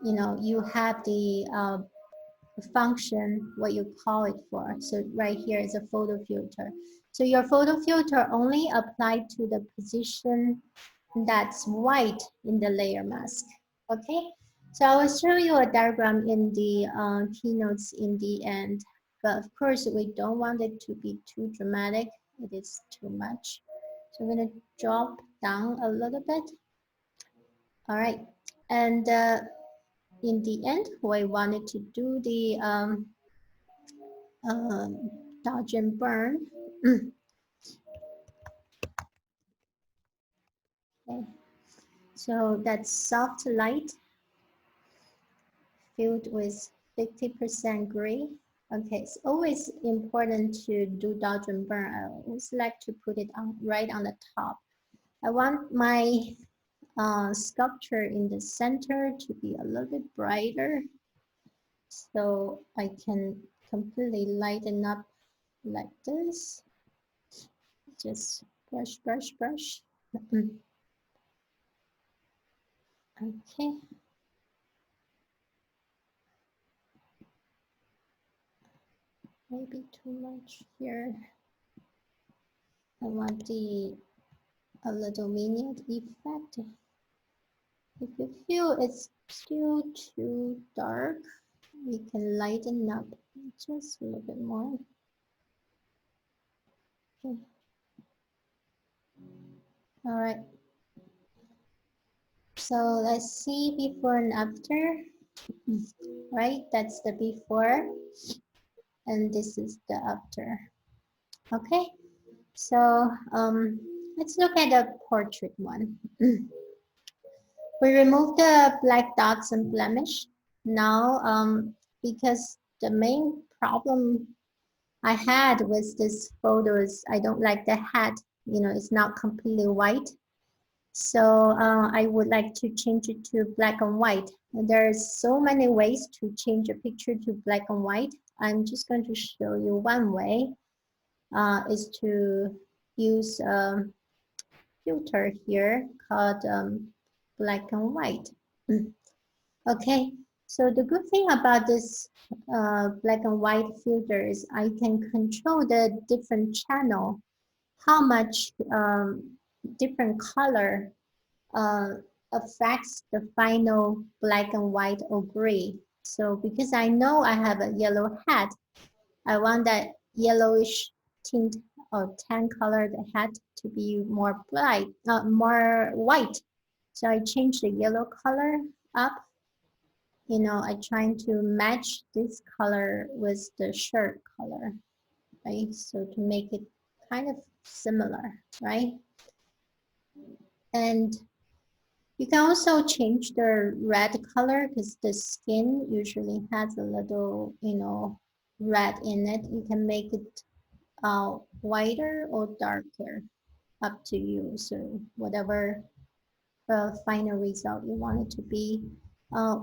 you have the function, what you call it for. So right here is a photo filter. So your photo filter only applied to the position that's white in the layer mask. Okay, so I will show you a diagram in the keynotes in the end. But of course, we don't want it to be too dramatic. It is too much. So I'm going to drop down a little bit. All right, and in the end, we wanted to do the dodge and burn. Okay. So that's soft light filled with 50% gray. Okay, it's always important to do dodge and burn. I always like to put it on right on the top. I want my sculpture in the center to be a little bit brighter, so I can completely lighten up like this. Just brush, brush, brush. Okay. Maybe too much here. I want a little vignette effect. If you feel it's still too dark, we can lighten up just a little bit more. Okay. All right. So let's see before and after. Right, that's the before, and this is the after. Okay, so let's look at the portrait one. We remove the black dots and blemish. Now, because the main problem I had with this photo is I don't like the hat, you know, it's not completely white. So I would like to change it to black and white. There's so many ways to change a picture to black and white. I'm just going to show you one way is to use a filter here called black and white. Okay, so the good thing about this black and white filter is I can control the different channel, how much different color uh, affects the final black and white or gray. So because I know I have a yellow hat, I want that yellowish tint or tan colored hat to be more bright, more white. So I change the yellow color up. You know, I trying to match this color with the shirt color, right? So to make it kind of similar, right? And you can also change the red color because the skin usually has a little, you know, red in it. You can make it whiter or darker, up to you. So whatever final result you want it to be. Uh,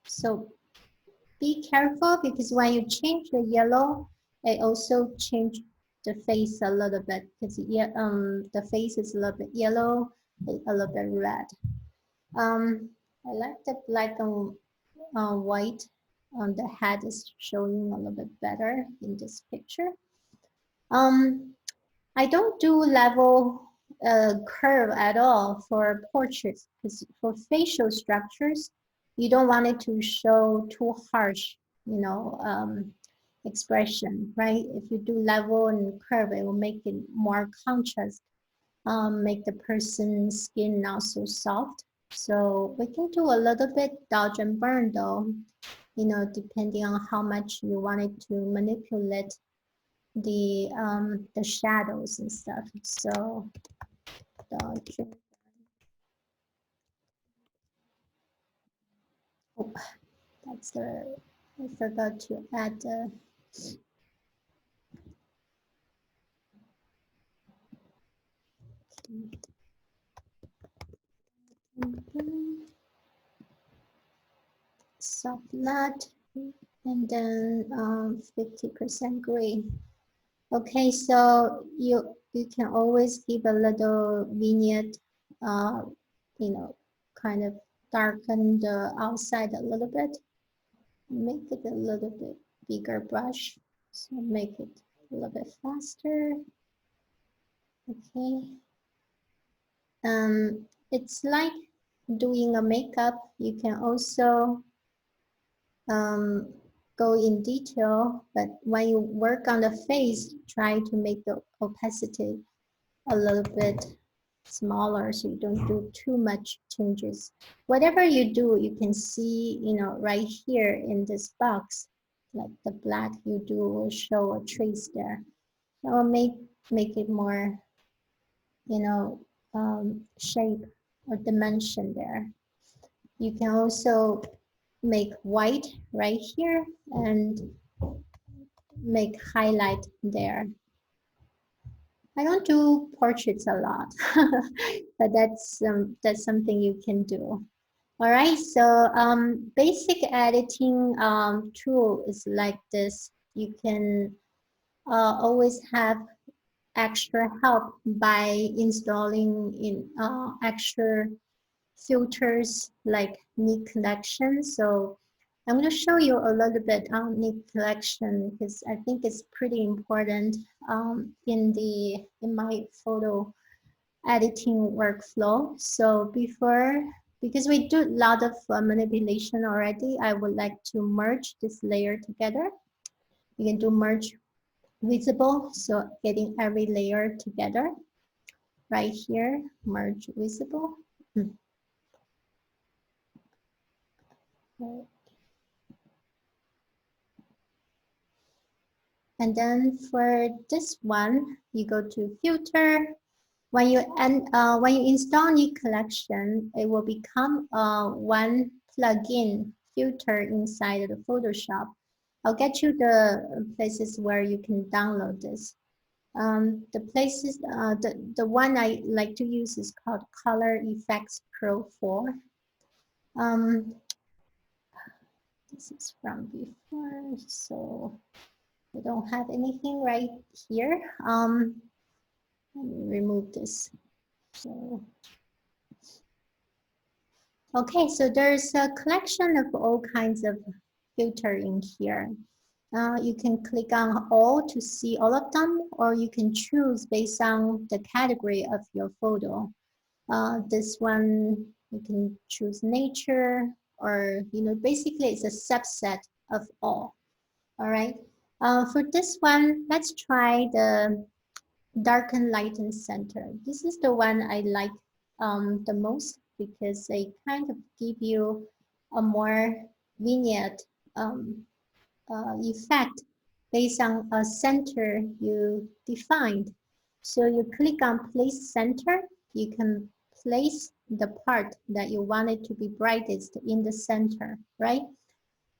so be careful because when you change the yellow, it also change the face a little bit because the face is a little bit yellow, a little bit red. I like the black and white on the head is showing a little bit better in this picture. Um, I don't do level curve at all for portraits because for facial structures, you don't want it to show too harsh, you know, expression, right? If you do level and curve, it will make it more contrast, make the person's skin not so soft. So we can do a little bit dodge and burn though, you know, depending on how much you wanted to manipulate the shadows and stuff. So dodge. Oh, that's the I forgot to add the soft matte and then 50% gray. Okay, so you can always keep a little vignette, you know, kind of darken the outside a little bit, make it a little bit bigger brush, so make it a little bit faster. Okay, it's like doing a makeup. You can also um, go in detail, but when you work on the face, try to make the opacity a little bit smaller so you don't do too much changes. Whatever you do, you can see, you know, right here in this box, like the black you do will show a trace there. That will make it more, you know, shape or dimension there. You can also make white right here and make highlight there. I don't do portraits a lot, but that's something you can do. All right, so basic editing tool is like this. You can always have extra help by installing in extra filters like Neat Collection. So I'm going to show you a little bit on Neat Collection because I think it's pretty important in my photo editing workflow. So because we do a lot of manipulation already, I would like to merge this layer together. You can do merge visible, so getting every layer together right here, merge visible. And then for this one, you go to filter, When you install Nick Collection, it will become one plugin filter inside the Photoshop. I'll get you the places where you can download this. The places, the one I like to use is called Color Effects Pro 4. This is from before, so I don't have anything right here. Let me remove this. So, okay, so there's a collection of all kinds of filter in here. You can click on all to see all of them, or you can choose based on the category of your photo. This one, you can choose nature, or, basically it's a subset of all right. For this one, let's try the darken, lighten center. This is the one I like the most because they kind of give you a more vignette effect based on a center you defined. So you click on place center, you can place the part that you want it to be brightest in the center, right?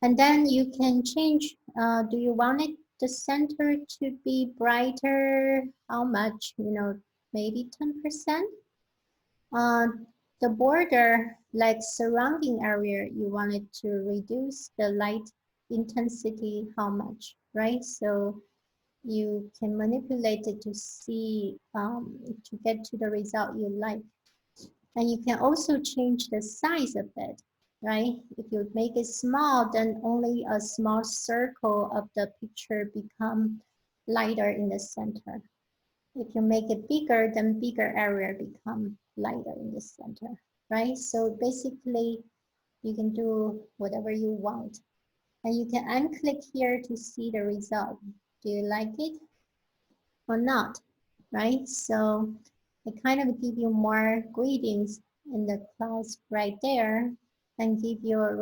And then you can change, do you want it the center to be brighter? How much? Maybe 10%. Uh, the border, like surrounding area, you want it to reduce the light intensity, how much, right? So you can manipulate it to see, to get to the result you like. And you can also change the size of it, right? If you make it small, then only a small circle of the picture become lighter in the center. If you make it bigger, then bigger area become lighter in the center, right? So basically, you can do whatever you want. And you can unclick here to see the result. Do you like it or not, right? So it kind of give you more greetings in the clouds right there and give you a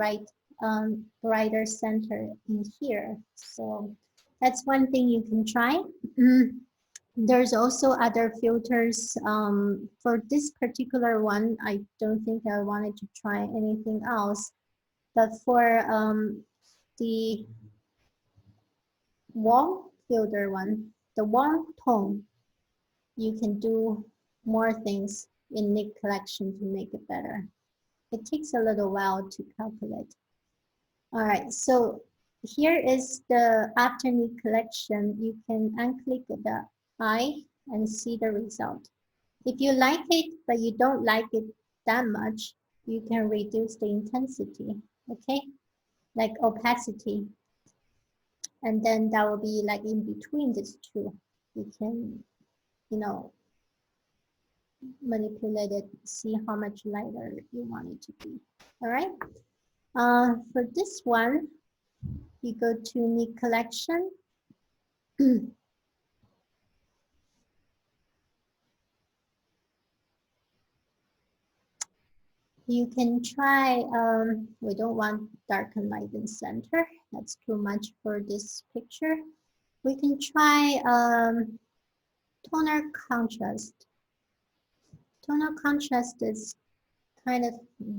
brighter center in here. So that's one thing you can try. There's also other filters. For this particular one, I don't think I wanted to try anything else. But for the warm filter one, the warm tone, you can do more things in Nick collection to make it better. It takes a little while to calculate. All right, so here is the after Nick collection. You can unclick the eye and see the result. If you like it, but you don't like it that much, you can reduce the intensity, okay? Like opacity. And then that will be like in between these two. You can, you know, manipulate it, see how much lighter you want it to be. All right. For this one, you go to Nick collection. You can try, we don't want dark and light in center. That's too much for this picture. We can try toner contrast. Toner contrast is kind of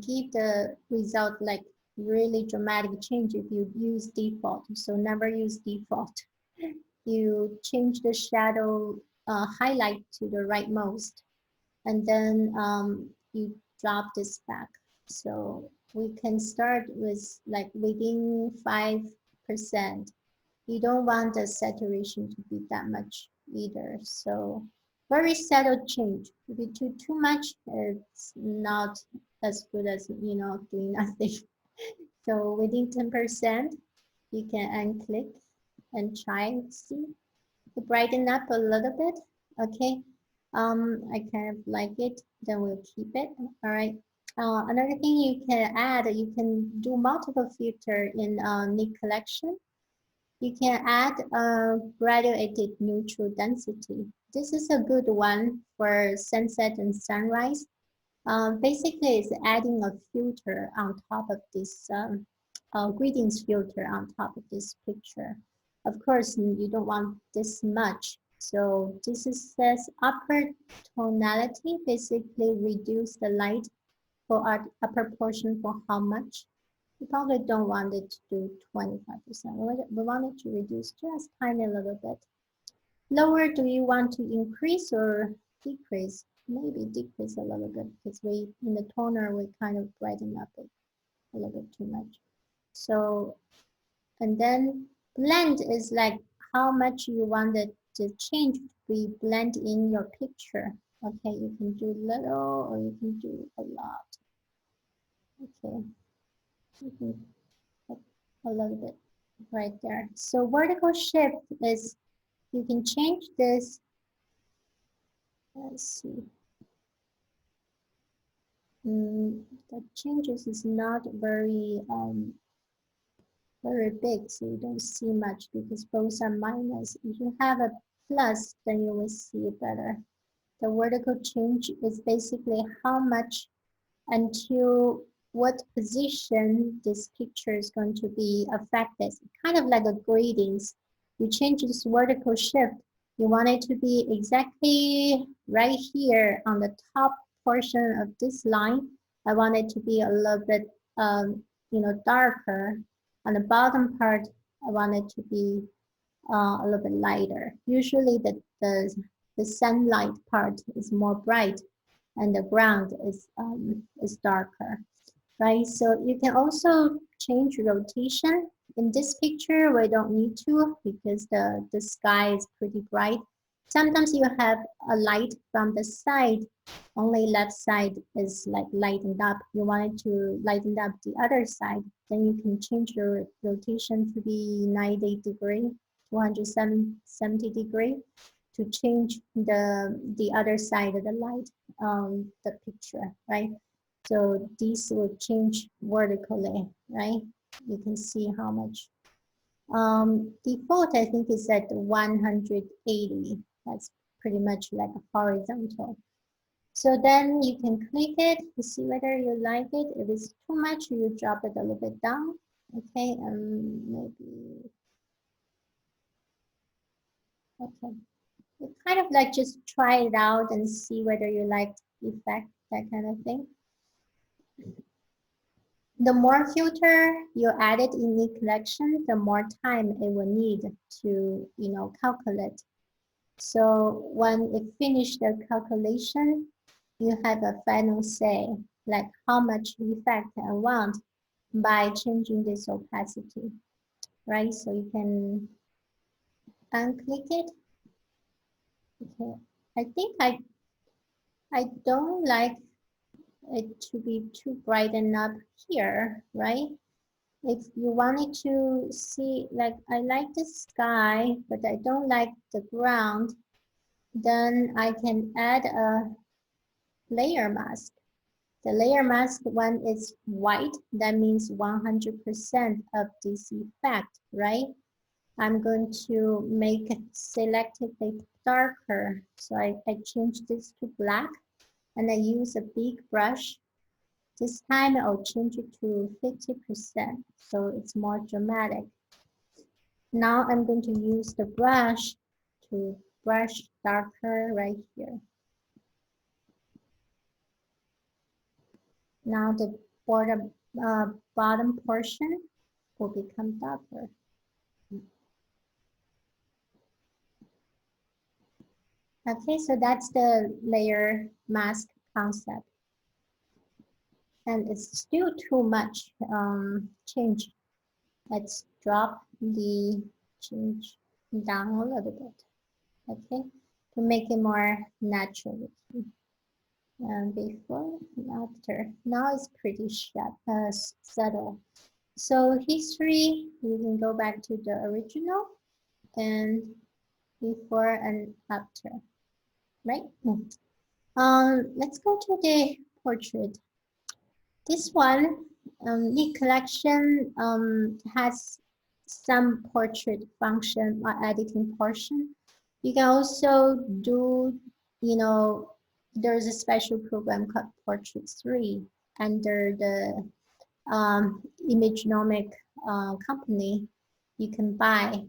give the result like really dramatic change if you use default. So never use default. You change the shadow highlight to the rightmost, and then you drop this back. So we can start with like within 5%. You don't want the saturation to be that much either. So very subtle change. If you do too much, it's not as good as, doing nothing. So within 10%, you can unclick and try and see to brighten up a little bit. Okay. I kind of like it, then we'll keep it. All right. Another thing you can add, you can do multiple filter in Nick collection. You can add a graduated neutral density. This is a good one for sunset and sunrise. Basically, it's adding a filter on top of this greetings filter on top of this picture. Of course, you don't want this much. So this is says upper tonality, basically reduce the light for a proportion for how much. We probably don't want it to do 25%. We want it to reduce just tiny little bit. Lower, do you want to increase or decrease? Maybe decrease a little bit because we, in the toner, we kind of brighten up it a little bit too much. So, and then blend is like how much you want it to change to be blend in your picture. Okay, you can do little or you can do a lot. Okay, you can put a little bit right there. So vertical shift is, you can change this. Let's see. The changes is not very big, so you don't see much because both are minus. If you have a plus, then you will see it better. The vertical change is basically how much until what position this picture is going to be affected. Kind of like a gradings. You change this vertical shift. You want it to be exactly right here on the top portion of this line. I want it to be a little bit, darker. On the bottom part, I want it to be a little bit lighter. Usually the sunlight part is more bright and the ground is darker, right? So you can also change rotation. In this picture, we don't need to because the sky is pretty bright. Sometimes you have a light from the side, only left side is like lightened up. You wanted to lighten up the other side, then you can change your rotation to be 90 degree, 270 degree to change the other side of the light, the picture, right? So these will change vertically, right? You can see how much. Default, I think, is at 180. That's pretty much like a horizontal. So then you can click it to see whether you like it. If it's too much, you drop it a little bit down. Okay, maybe, okay. You kind of like just try it out and see whether you like the effect, that kind of thing. The more filter you added in the collection, the more time it will need to, calculate. So when it finished the calculation, you have a final say, like how much effect I want by changing this opacity, right? So you can unclick it. Okay, I think I don't like it to be too brightened up here, right? If you wanted to see, like I like the sky, but I don't like the ground, then I can add a layer mask. The layer mask when it's white, that means 100% of this effect, right? I'm going to make it selectively darker. So I change this to black and I use a big brush. This time I'll change it to 50%, so it's more dramatic. Now I'm going to use the brush to brush darker right here. Now the bottom portion will become darker. Okay, so that's the layer mask concept. And it's still too much change. Let's drop the change down a little bit, okay, to make it more natural. Before and after. Now it's pretty sharp, subtle. So history, you can go back to the original and before and after, right? Let's go to the portrait. This one, the collection has some portrait function or editing portion. You can also do, there's a special program called Portrait 3 under the Imagenomic company. You can buy.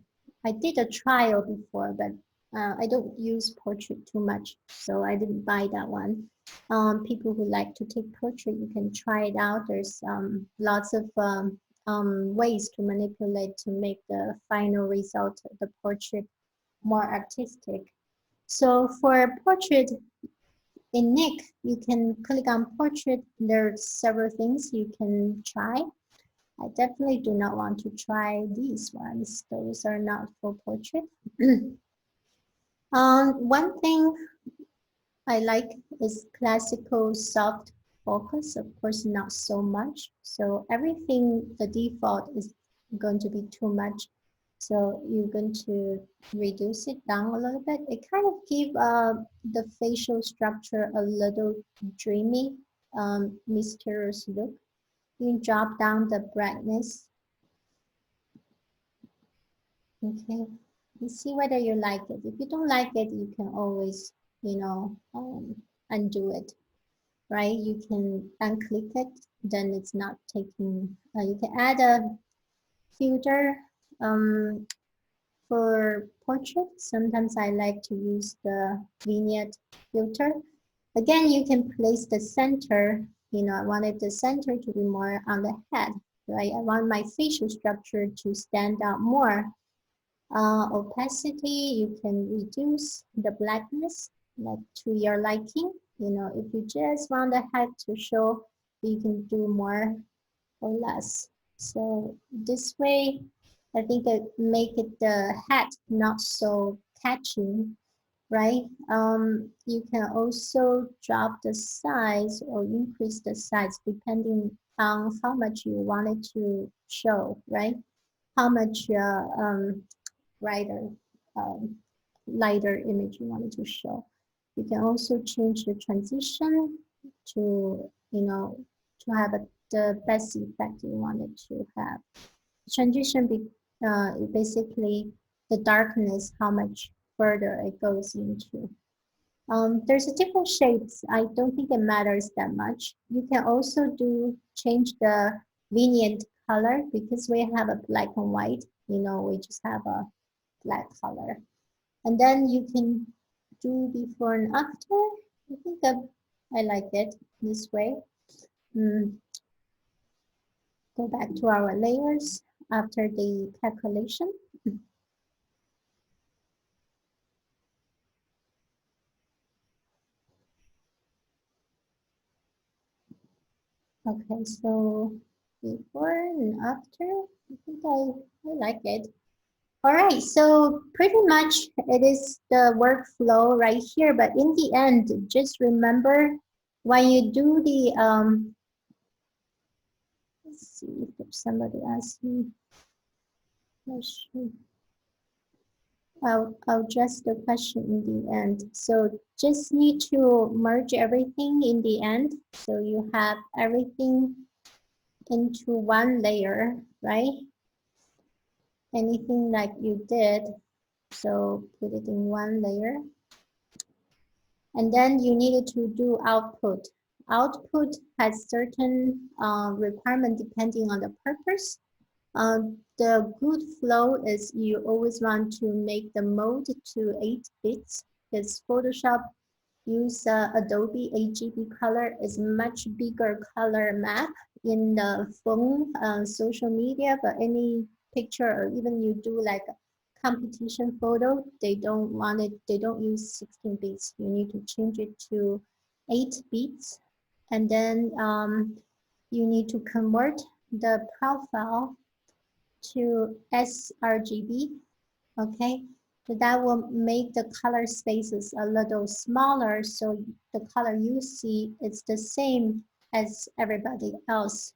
I did a trial before, but I don't use portrait too much, so I didn't buy that one. People who like to take portrait, you can try it out. There's lots of ways to manipulate to make the final result of the portrait more artistic. So for portrait in Nick, you can click on portrait. There's several things you can try. I definitely do not want to try these ones. Those are not for portrait. One thing I like is classical soft focus, of course, not so much. So everything, the default is going to be too much. So you're going to reduce it down a little bit. It kind of give the facial structure a little dreamy, mysterious look. You can drop down the brightness. Okay, you see whether you like it. If you don't like it, you can always, undo it, right? You can unclick it, then it's not taking, you can add a filter for portrait. Sometimes I like to use the vignette filter. Again, you can place the center, I wanted the center to be more on the head, right? I want my facial structure to stand out more. Opacity, you can reduce the blackness like to your liking. If you just want the head to show, you can do more or less. So this way, I think it make it the head not so catching, right? You can also drop the size or increase the size depending on how much you want it to show, right? How much brighter, um, lighter image you wanted to show. You can also change the transition to, to have the best effect you wanted to have. Transition basically the darkness, how much further it goes into. There's a different shapes. I don't think it matters that much. You can also change the vignette color because we have a black and white. We just have a black color. And then you can do before and after. I think that I like it this way. Mm, go back to our layers after the calculation. Okay, so before and after, I think I like it. All right, so pretty much it is the workflow right here, but in the end, just remember when you do the, let's see if there's somebody asks me question. I'll address the question in the end. So just need to merge everything in the end. So you have everything into one layer, right? Anything like you did. So put it in one layer. And then you needed to do output. Output has certain requirement depending on the purpose. The good flow is you always want to make the mode to 8 bits because Photoshop use Adobe AGB color is much bigger color map in the phone, social media, but any picture or even you do like a competition photo, they don't use 16 bits. You need to change it to 8 bits. And then you need to convert the profile to sRGB, okay? So that will make the color spaces a little smaller so the color you see is the same as everybody else,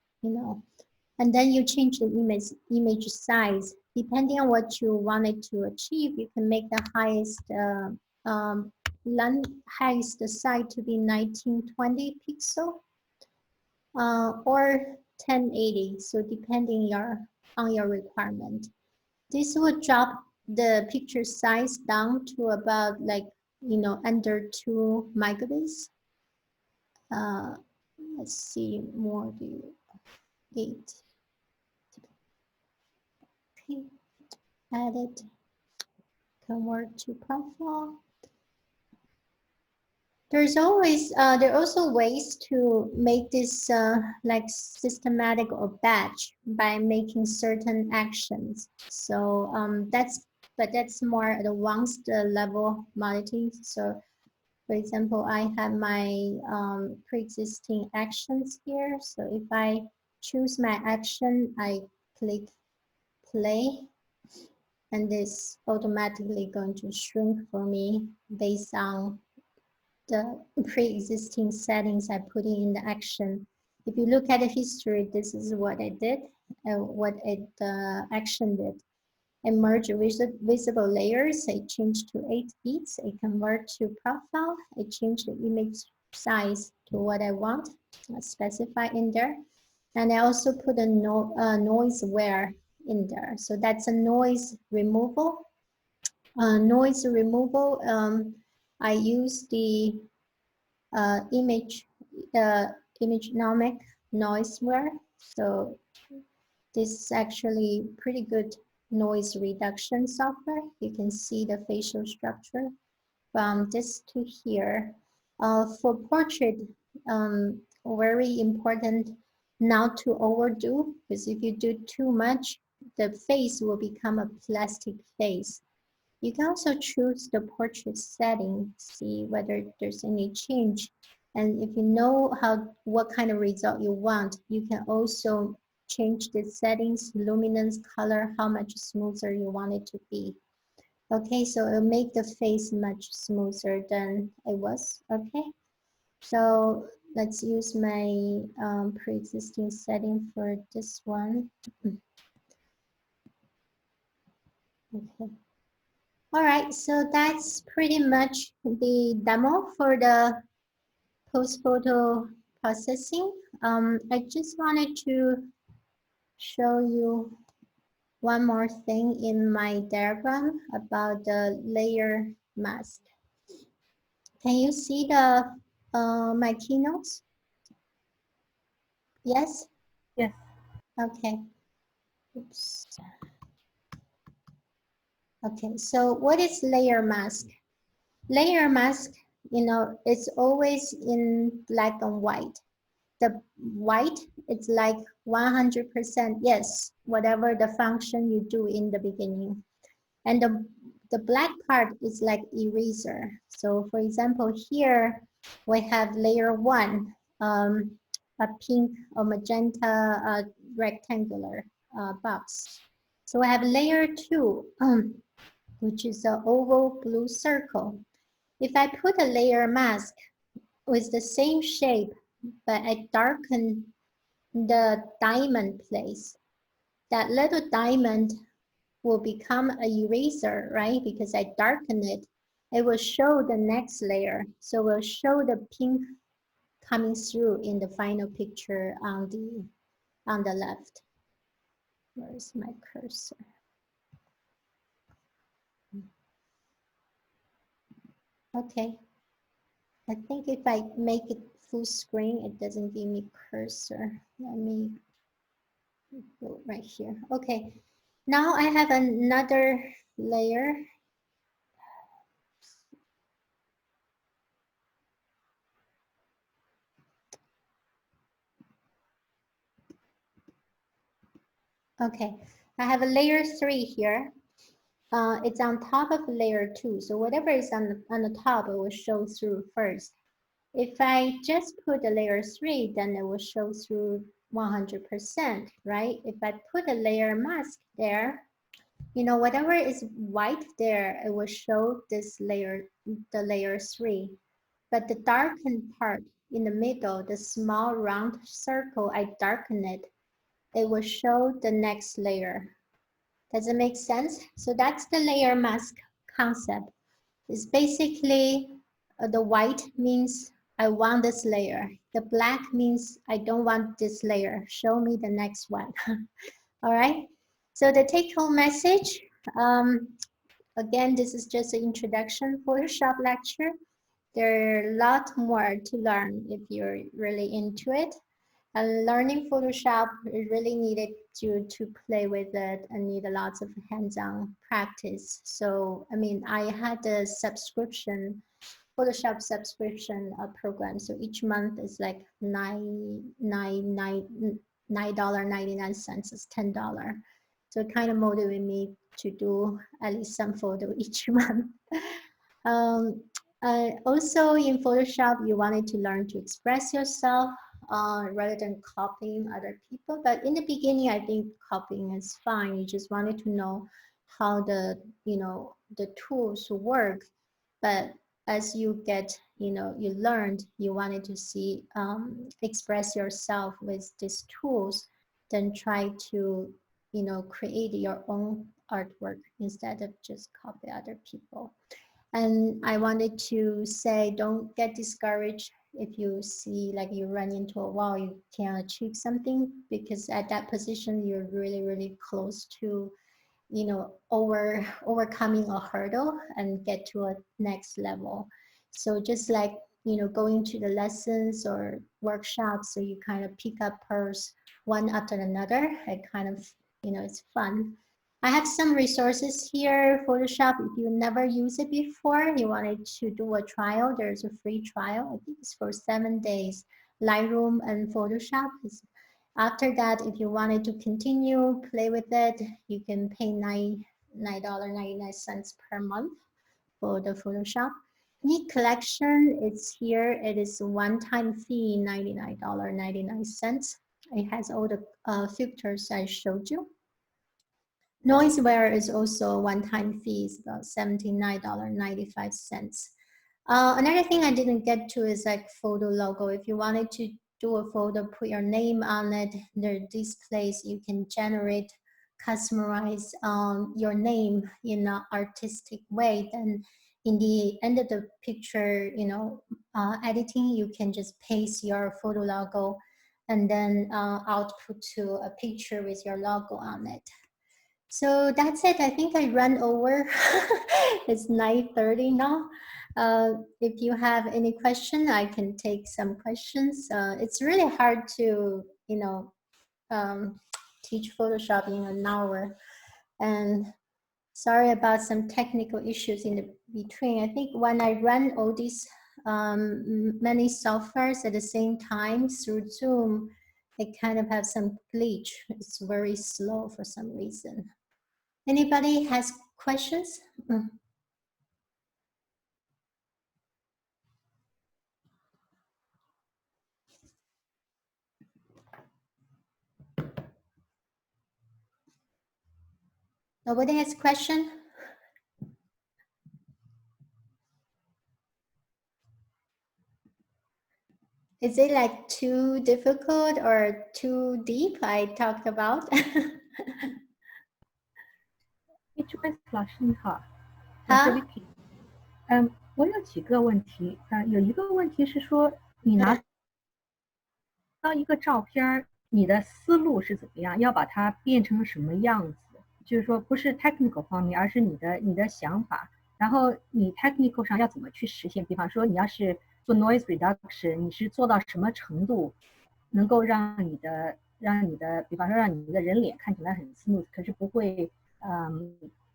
And then you change the image size. Depending on what you wanted to achieve, you can make the um, highest size to be 1920 pixel or 1080. So depending on your requirement. This would drop the picture size down to about like, under 2 megabits. Let's see, more do 8. Okay, added. Convert to profile. There's always, there are also ways to make this like systematic or batch by making certain actions. So but that's more advanced level modeling. So for example, I have my pre-existing actions here. So if I choose my action, I click play, and this automatically going to shrink for me based on the pre-existing settings I put in the action. If you look at the history, this is what I did, what the action did. I merge visible layers, I change to 8 bits, I convert to profile, I change the image size to what I want, specify in there. And I also put a noise where in there. So that's a noise removal. Noise removal, I use the image imagenomic noiseware. So this is actually pretty good noise reduction software. You can see the facial structure from this to here. For portrait, very important not to overdo, because if you do too much, the face will become a plastic face. You can also choose the portrait setting, see whether there's any change. And if you know what kind of result you want, you can also change the settings, luminance, color, how much smoother you want it to be. Okay, so it'll make the face much smoother than it was. Okay, so let's use my pre-existing setting for this one. Okay. All right, so that's pretty much the demo for the post-photo processing. I just wanted to show you one more thing in my diagram about the layer mask. Can you see the my keynotes? Yes?
Yes.
Okay. Oops. Okay, so what is layer mask? Layer mask, it's always in black and white. The white, it's like 100% yes, whatever the function you do in the beginning. And the black part is like eraser. So for example, here we have layer 1, a pink or magenta rectangular box. So I have layer 2, which is an oval blue circle. If I put a layer mask with the same shape, but I darken the diamond place, that little diamond will become an eraser, right? Because I darken it, it will show the next layer. So we'll show the pink coming through in the final picture on the left. Where's my cursor? Okay. I think if I make it full screen, it doesn't give me cursor. Let me go right here. Okay. Now I have another layer. Okay, I have a layer 3 here. It's on top of layer 2. So whatever is on the top, it will show through first. If I just put a layer 3, then it will show through 100%, right? If I put a layer mask there, whatever is white there, it will show this layer, the layer 3. But the darkened part in the middle, the small round circle, I darken it, it will show the next layer. Does it make sense? So that's the layer mask concept. It's basically the white means I want this layer. The black means I don't want this layer. Show me the next one. All right. So the take-home message, again, this is just an introduction Photoshop lecture. There are a lot more to learn if you're really into it. And learning Photoshop, it really needed to play with it and need lots of hands-on practice. So, I mean, I had a subscription, Photoshop subscription program. So each month is like $9.99 is $10. So it kind of motivated me to do at least some photo each month. Um, Also in Photoshop, you wanted to learn to express yourself rather than copying other people. But in the beginning, I think copying is fine. You just wanted to know how the tools work. But as you get, you learned, you wanted to see, express yourself with these tools, then try to, create your own artwork instead of just copy other people. And I wanted to say, don't get discouraged if you see like you run into a wall, you can't achieve something, because at that position, you're really, really close to, overcoming a hurdle and get to a next level. So just like, going to the lessons or workshops, so you kind of pick up pearls one after another, it kind of, it's fun. I have some resources here, Photoshop. If you never used it before, you wanted to do a trial, there's a free trial. I think it's for 7 days. Lightroom and Photoshop. After that, if you wanted to continue, play with it, you can pay $9.99 per month for the Photoshop. Any collection, it's here. It is a one-time fee, $99.99. It has all the filters I showed you. Noiseware is also a one-time fee, it's about $79.95. Another thing I didn't get to is like photo logo. If you wanted to do a photo, put your name on it, there are these places you can generate, customize your name in an artistic way. Then in the end of the picture, editing, you can just paste your photo logo and then output to a picture with your logo on it. So that's it. I think I ran over. It's 9:30 now. If you have any question, I can take some questions. It's really hard to, um, teach Photoshop in an hour. And sorry about some technical issues in the between. I think when I run all these many softwares at the same time through Zoom, it kind of have some glitch. It's very slow for some reason. Anybody has questions? Nobody has question? Is it like too difficult or too deep I talked about?
Joyce 老师你好，我是
huh?
Vicky。我有几个问题。有一个问题是说，你拿到一个照片，你的思路是怎么样？要把它变成什么样子？就是说，不是 technical 方面，而是你的想法。然后你 technical 上要怎么去实现？比方说，你要是做 noise reduction，你是做到什么程度，能够让你的，比方说让你的人脸看起来很 smooth， 可是不会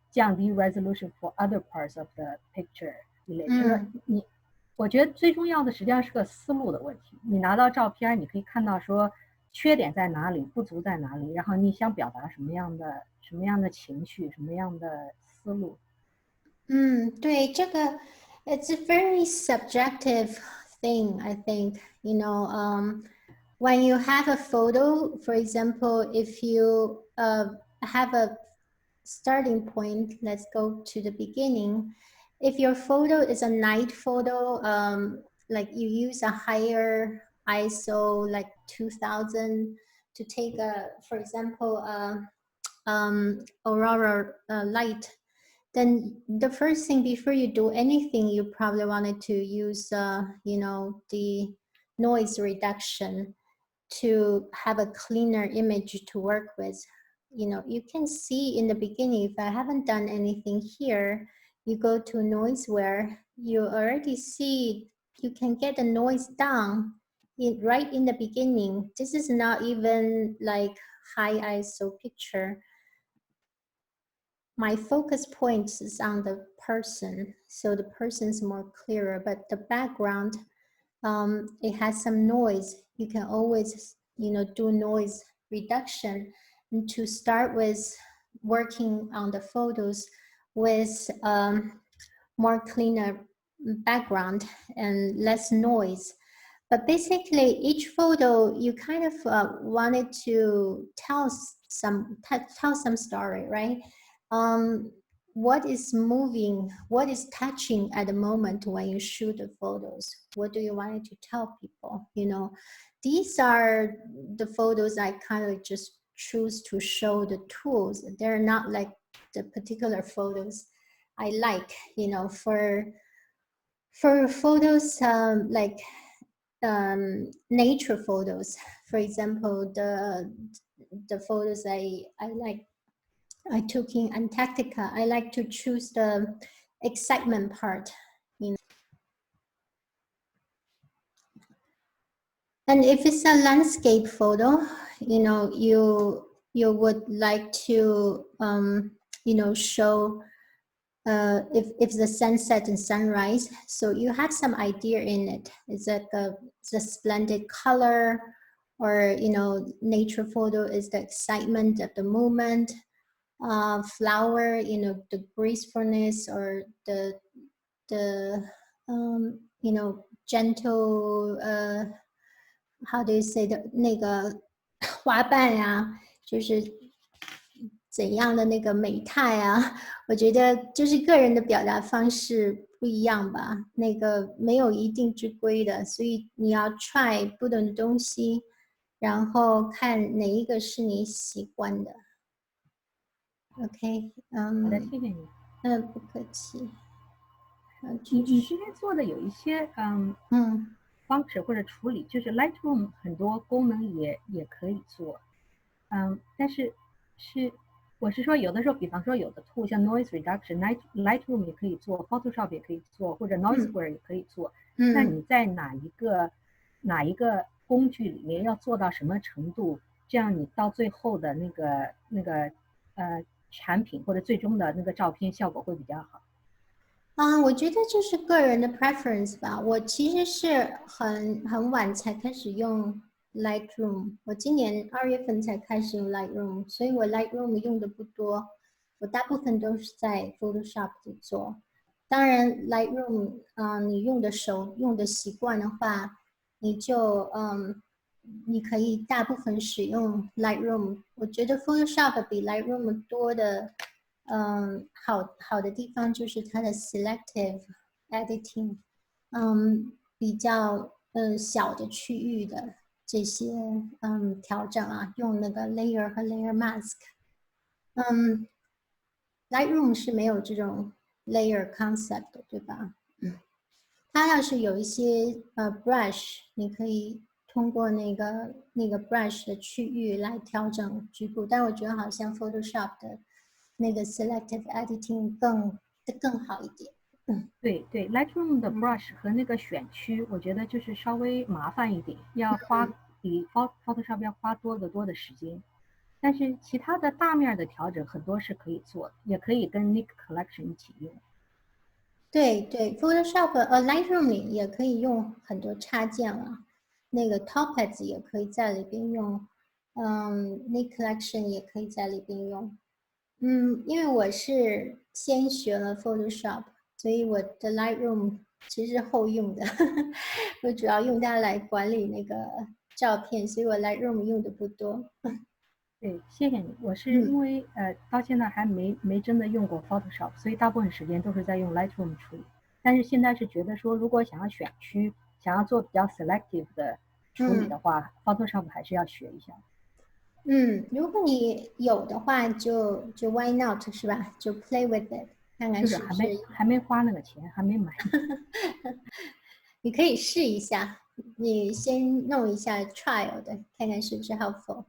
降低 resolution for other parts of the picture 一类。就是我觉得最重要的实际上是个思路的问题。你拿到照片，你可以看到说缺点在哪里，不足在哪里，然后你想表达什么样的情绪，什么样的思路。
对，这个 it's a very subjective thing, I think. When you have a photo, for example, if you have a starting point, let's go to the beginning. If your photo is a night photo, like you use a higher ISO, like 2000, to take for example, aurora light, then the first thing before you do anything, you probably wanted to use, the noise reduction to have a cleaner image to work with. You can see in the beginning, if I haven't done anything here, you go to Noiseware, you already see you can get the noise down right in the beginning, this is not even like high ISO picture. My focus point is on the person, so the person's more clearer, but the background, it has some noise. You can always, do noise reduction. And to start with working on the photos with more cleaner background and less noise. But basically, each photo you kind of wanted to tell some story, right? What is moving, what is touching at the moment when you shoot the photos? What do you want to tell people? These are the photos I kind of just choose to show the tools. They're not like the particular photos I like, for photos like nature photos. For example, the photos I like, I took in Antarctica. I like to choose the excitement part, And if it's a landscape photo, you would like to show if the sunset and sunrise, so you have some idea in it. Is that the splendid color, or nature photo is the excitement of the moment. Flower, the gracefulness, or the gentle how do you say 的那个花瓣呀，就是怎样的那个美态啊？我觉得就是个人的表达方式不一样吧，那个没有一定之规的，所以你要 try 不同的东西，然后看哪一个是你喜欢的。OK，
好的，谢谢你。
不客气。
你今天做的有一些方式或者处理，就是 Lightroom 很多功能也可以做，但是我是说有的时候，比方说有的 tool 像 noise reduction，Lightroom 也可以做 ，Photoshop 也可以做，或者 Noise Square 也可以做。那你在哪一个工具里面要做到什么程度，这样你到最后的那个产品或者最终的那个照片效果会比较好？
我觉得就是个人的 preference 吧。我其实是很晚才开始用 Lightroom， 我今年2月份才开始用 Lightroom， 所以我 Lightroom 用的不多，我大部分都是在 Photoshop 里做。当然 Lightroom，你用的习惯的话，你就你可以大部分使用 Lightroom。我觉得 Photoshop 比 Lightroom 多的。好的地方就是它的 selective editing，比较小的区域的这些调整啊，用那个 layer 和 layer mask，Lightroom 是没有这种 layer concept 的，对吧？它要是有一些brush，你可以通过那个 brush 的区域来调整局部，但我觉得好像 Photoshop 的那个 selective editing 更好一点。
对 ，Lightroom 的 brush 和那个选区，我觉得就是稍微麻烦一点，要花比 Photoshop 要花多的时间。但是其他的大面的调整很多是可以做的，也可以跟 Nik Collection 一起用。
对 ，Photoshop Lightroom 里也可以用很多插件了，那个 Toppets 也可以在里边用，Nik Collection 也可以在里边用。因为我是先学了 Photoshop， 所以我的 Lightroom 其实是后用的，我主要用它来管理那个照片，所以我 Lightroom 用的不多。
对，谢谢你。我是因为到现在还没真的用过 Photoshop， 所以大部分时间都是在用 Lightroom 处理。但是现在是觉得说，如果想要选区，想要做比较 selective 的处理的话，Photoshop 还是要学一下。
如果你有的话就 why not 是吧？就 play with it， 看看是不是
还没花那个钱，还没买。
你可以试一下，你先弄一下 trial 的，看看是不是 helpful。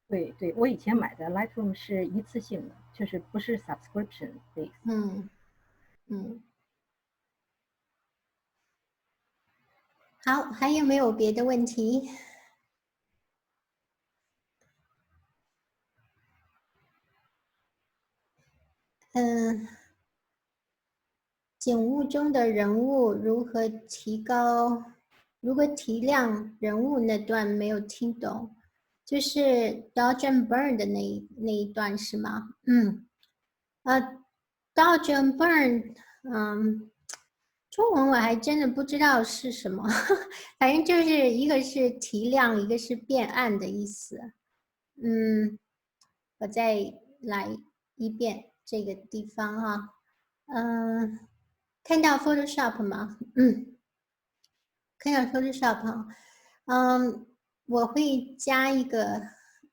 对，我以前买的 Lightroom 是一次性的，就是不是 subscription base。
好，还有没有别的问题？景物中的人物如何提高？如何提亮人物那段没有听懂，就是 Dodge and Burn 的那一段是吗？Dodge and Burn，中文我还真的不知道是什么，反正就是一个是提亮，一个是变暗的意思。我再来一遍这个地方哈，看到 Photoshop 吗？看到 Photoshop 我会加一个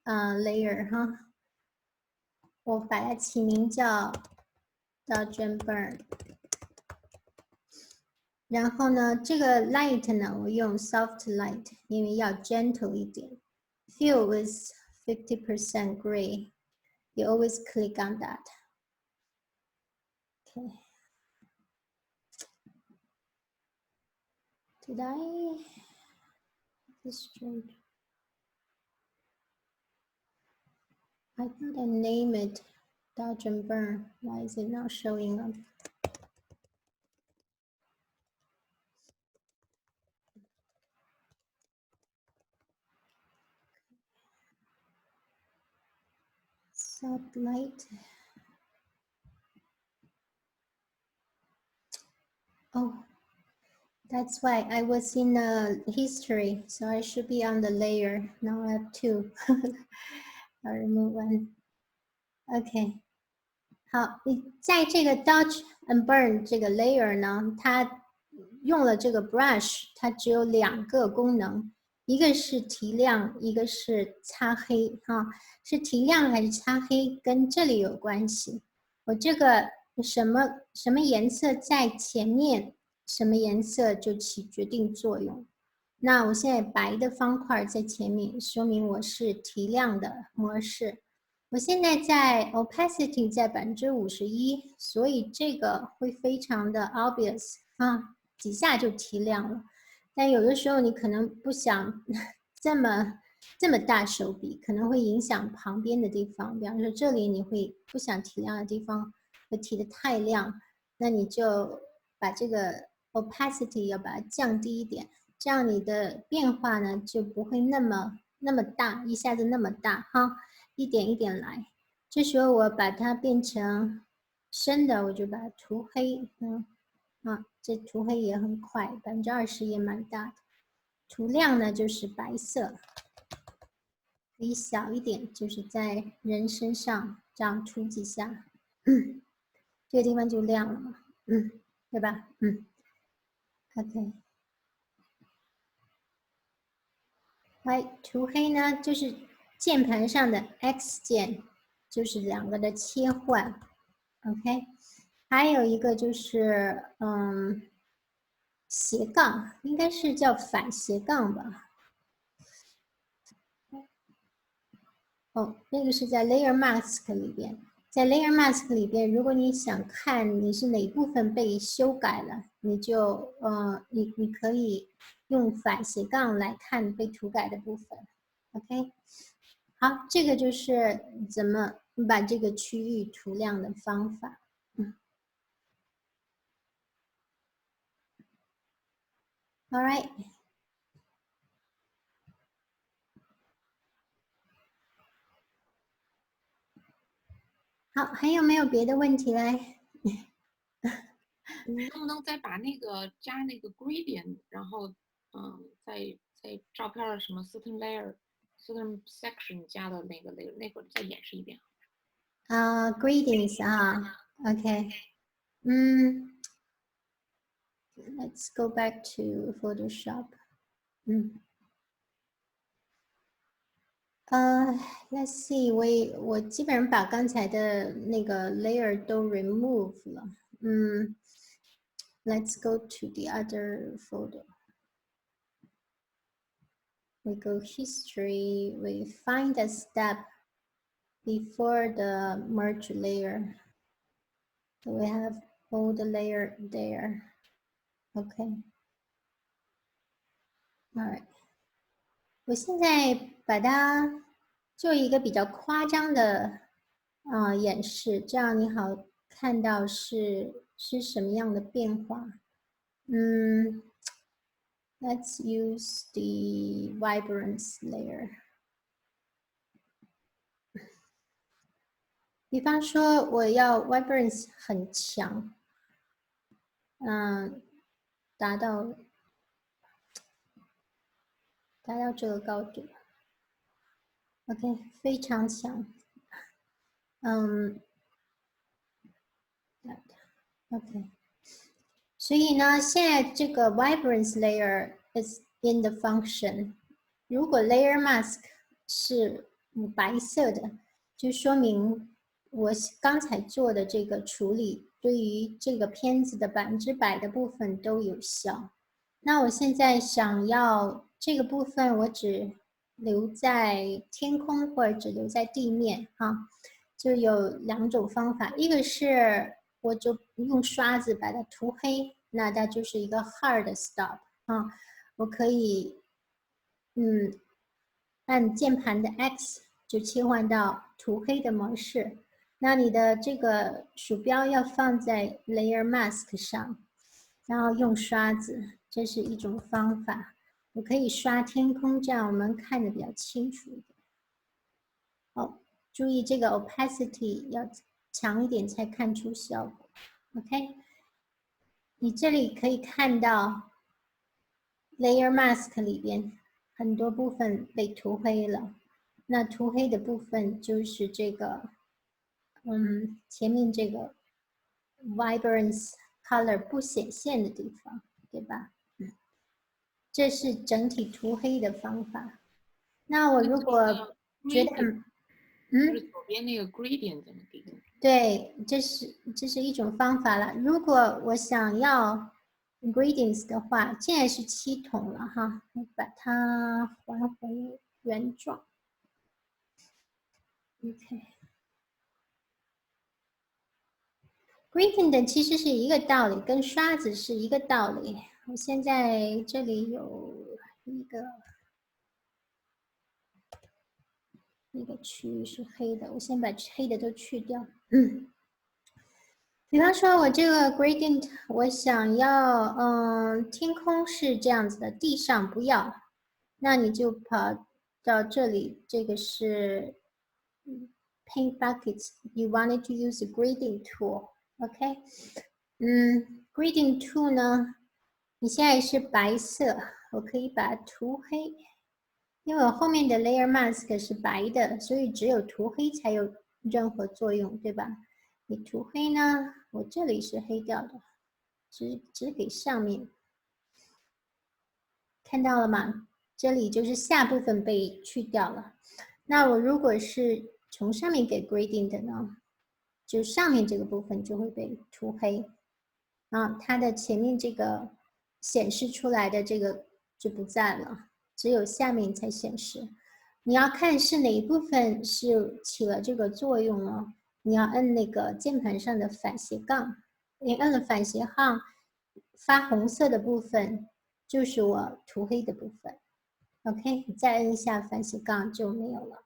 layer 哈，我把它起名叫 Dodge and Burn。然后呢，这个 light 呢，我用 soft light，因为要 gentle 一点。Fill with 50% gray. You always click on that. Okay. Did I destroy? I thought I named it Dodge and Burn. Why is it not showing up? Soft light. Oh, that's why I was in history, so I should be on the layer. Now I have two. I'll remove one. Okay. 好，你在这个 Dodge and Burn 这个 layer 呢，它用了这个 brush，它只有2个功能，一个是提亮，一个是擦黑哈。是提亮还是擦黑，跟这里有关系。我这个什么颜色在前面，什么颜色就起决定作用。那我现在白的方块在前面，说明我是提亮的模式。我现在在 opacity 在51%，所以这个会非常的 obvious 几下就提亮了。但有的时候你可能不想这么大手笔，可能会影响旁边的地方。比方说这里你会不想提亮的地方会提得太亮，那你就把这个 opacity 要把它降低一点，这样你的变化呢就不会那么大，一下子那么大哈。一点一点来，这时候我把它变成深的，我就把它涂黑，这涂黑也很快，20%也蛮大的。涂亮呢就是白色，可以小一点，就是在人身上这样涂几下，这个地方就亮了嘛，对吧？OK， 来涂黑呢就是键盘上的 X 键，就是2个的切换。OK， 还有一个就是斜杠，应该是叫反斜杠吧？哦，那个是在 Layer Mask 里边，在 Layer Mask 里边，如果你想看你是哪部分被修改了，你就你可以用反斜杠来看被涂改的部分。OK， 好，这个就是怎么把这个区域涂亮的方法。All right。好，还有没有别的问题嘞？
你能不能再把那个加那个 gradient， 然后在照片的什么 certain layer、certain section 加的那个那个再演示一遍
？Greetings OK，let's go back to Photoshop。let's see，我基本上把刚才的那个 layer 都 remove 了。let's go to the other photo。We go history, we find a step before the merge layer. So we have all the layer there. Okay. Alright， 我现在把它做一个比较夸张的演示，这样你好看到是什么样的变化。Let's use the vibrance layer。比方说我要 vibrance 很强，达到这个高度 ，OK， 非常强，OK， 所以呢，现在这个 vibrance layer is in the function。如果 layer mask 是白色的，就说明我刚才做的这个处理对于这个片子的100%的部分都有效。那我现在想要这个部分，我只留在天空或者只留在地面就有2种方法，一个是我就用刷子把它涂黑，那它就是一个 hard stop 我可以按键盘的 X 就切换到涂黑的模式。那你的这个鼠标要放在 Layer Mask 上，然后用刷子，这是一种方法。我可以刷天空，这样我们看得比较清楚一点。注意这个 opacity 要强一点才看出效果。OK， 你这里可以看到 Layer Mask 里边很多部分被涂黑了，那涂黑的部分就是这个，前面这个 Vibrance Color 不显现的地方，对吧？这是整体涂黑的方法。那我如果觉得
就是左边那个 gradient 的地方。
对，这是一种方法了。如果我想要 gradients 的话，现在是7筒了哈，我把它还回原状。OK。gradient 其实是一个道理，跟刷子是一个道理。我现在这里有一个区域是黑的，我先把黑的都去掉。比方说我这个 gradient 我想要天空是这样子的，地上不要，那你就跑到这里，这个是paint buckets， you wanted to use a gradient tool， OK， gradient tool 呢，你现在是白色，我可以把它涂黑，因为我后面的 layer mask 是白的，所以只有涂黑才有任何作用，对吧？你涂黑呢，我这里是黑掉的，只给上面，看到了吗？这里就是下部分被去掉了。那我如果是从上面给 gradient 的呢，就上面这个部分就会被涂黑，它的前面这个显示出来的这个就不在了，只有下面才显示。你要看是哪一部分是起了这个作用呢？你要摁那个键盘上的反斜杠，你摁了反斜杠，发红色的部分就是我涂黑的部分。OK， 你再摁一下反斜杠就没有了。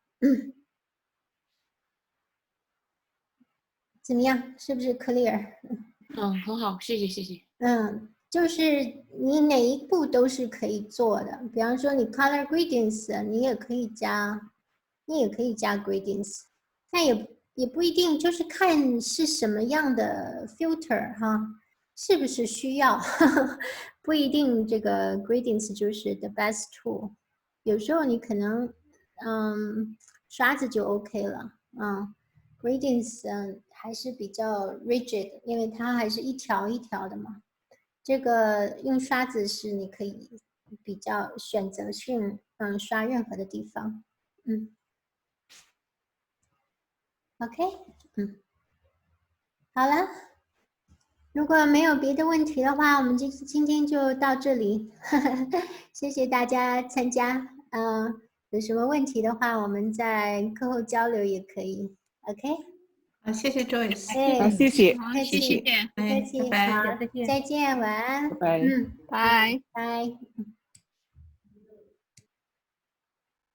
怎么样？是不是 clear？
很好，谢谢。
就是你哪一步都是可以做的。比方说你 color gradients， 你也可以加 gradients， 但也不一定，就是看是什么样的 filter 是不是需要，不一定这个 gradients 就是 the best tool。有时候你可能刷子就 OK 了gradients 还是比较 rigid， 因为它还是一条一条的嘛。这个用刷子是你可以比较选择性刷任何的地方。OK， 好了，如果没有别的问题的话，我们今天就到这里。谢谢大家参加。有什么问题的话，我们在课后交流也可以。OK。
好，谢谢 Joyce。
好，谢谢，
好，
客气，
谢谢。
不客气，
拜拜。
好，再见，晚安。
拜。
拜。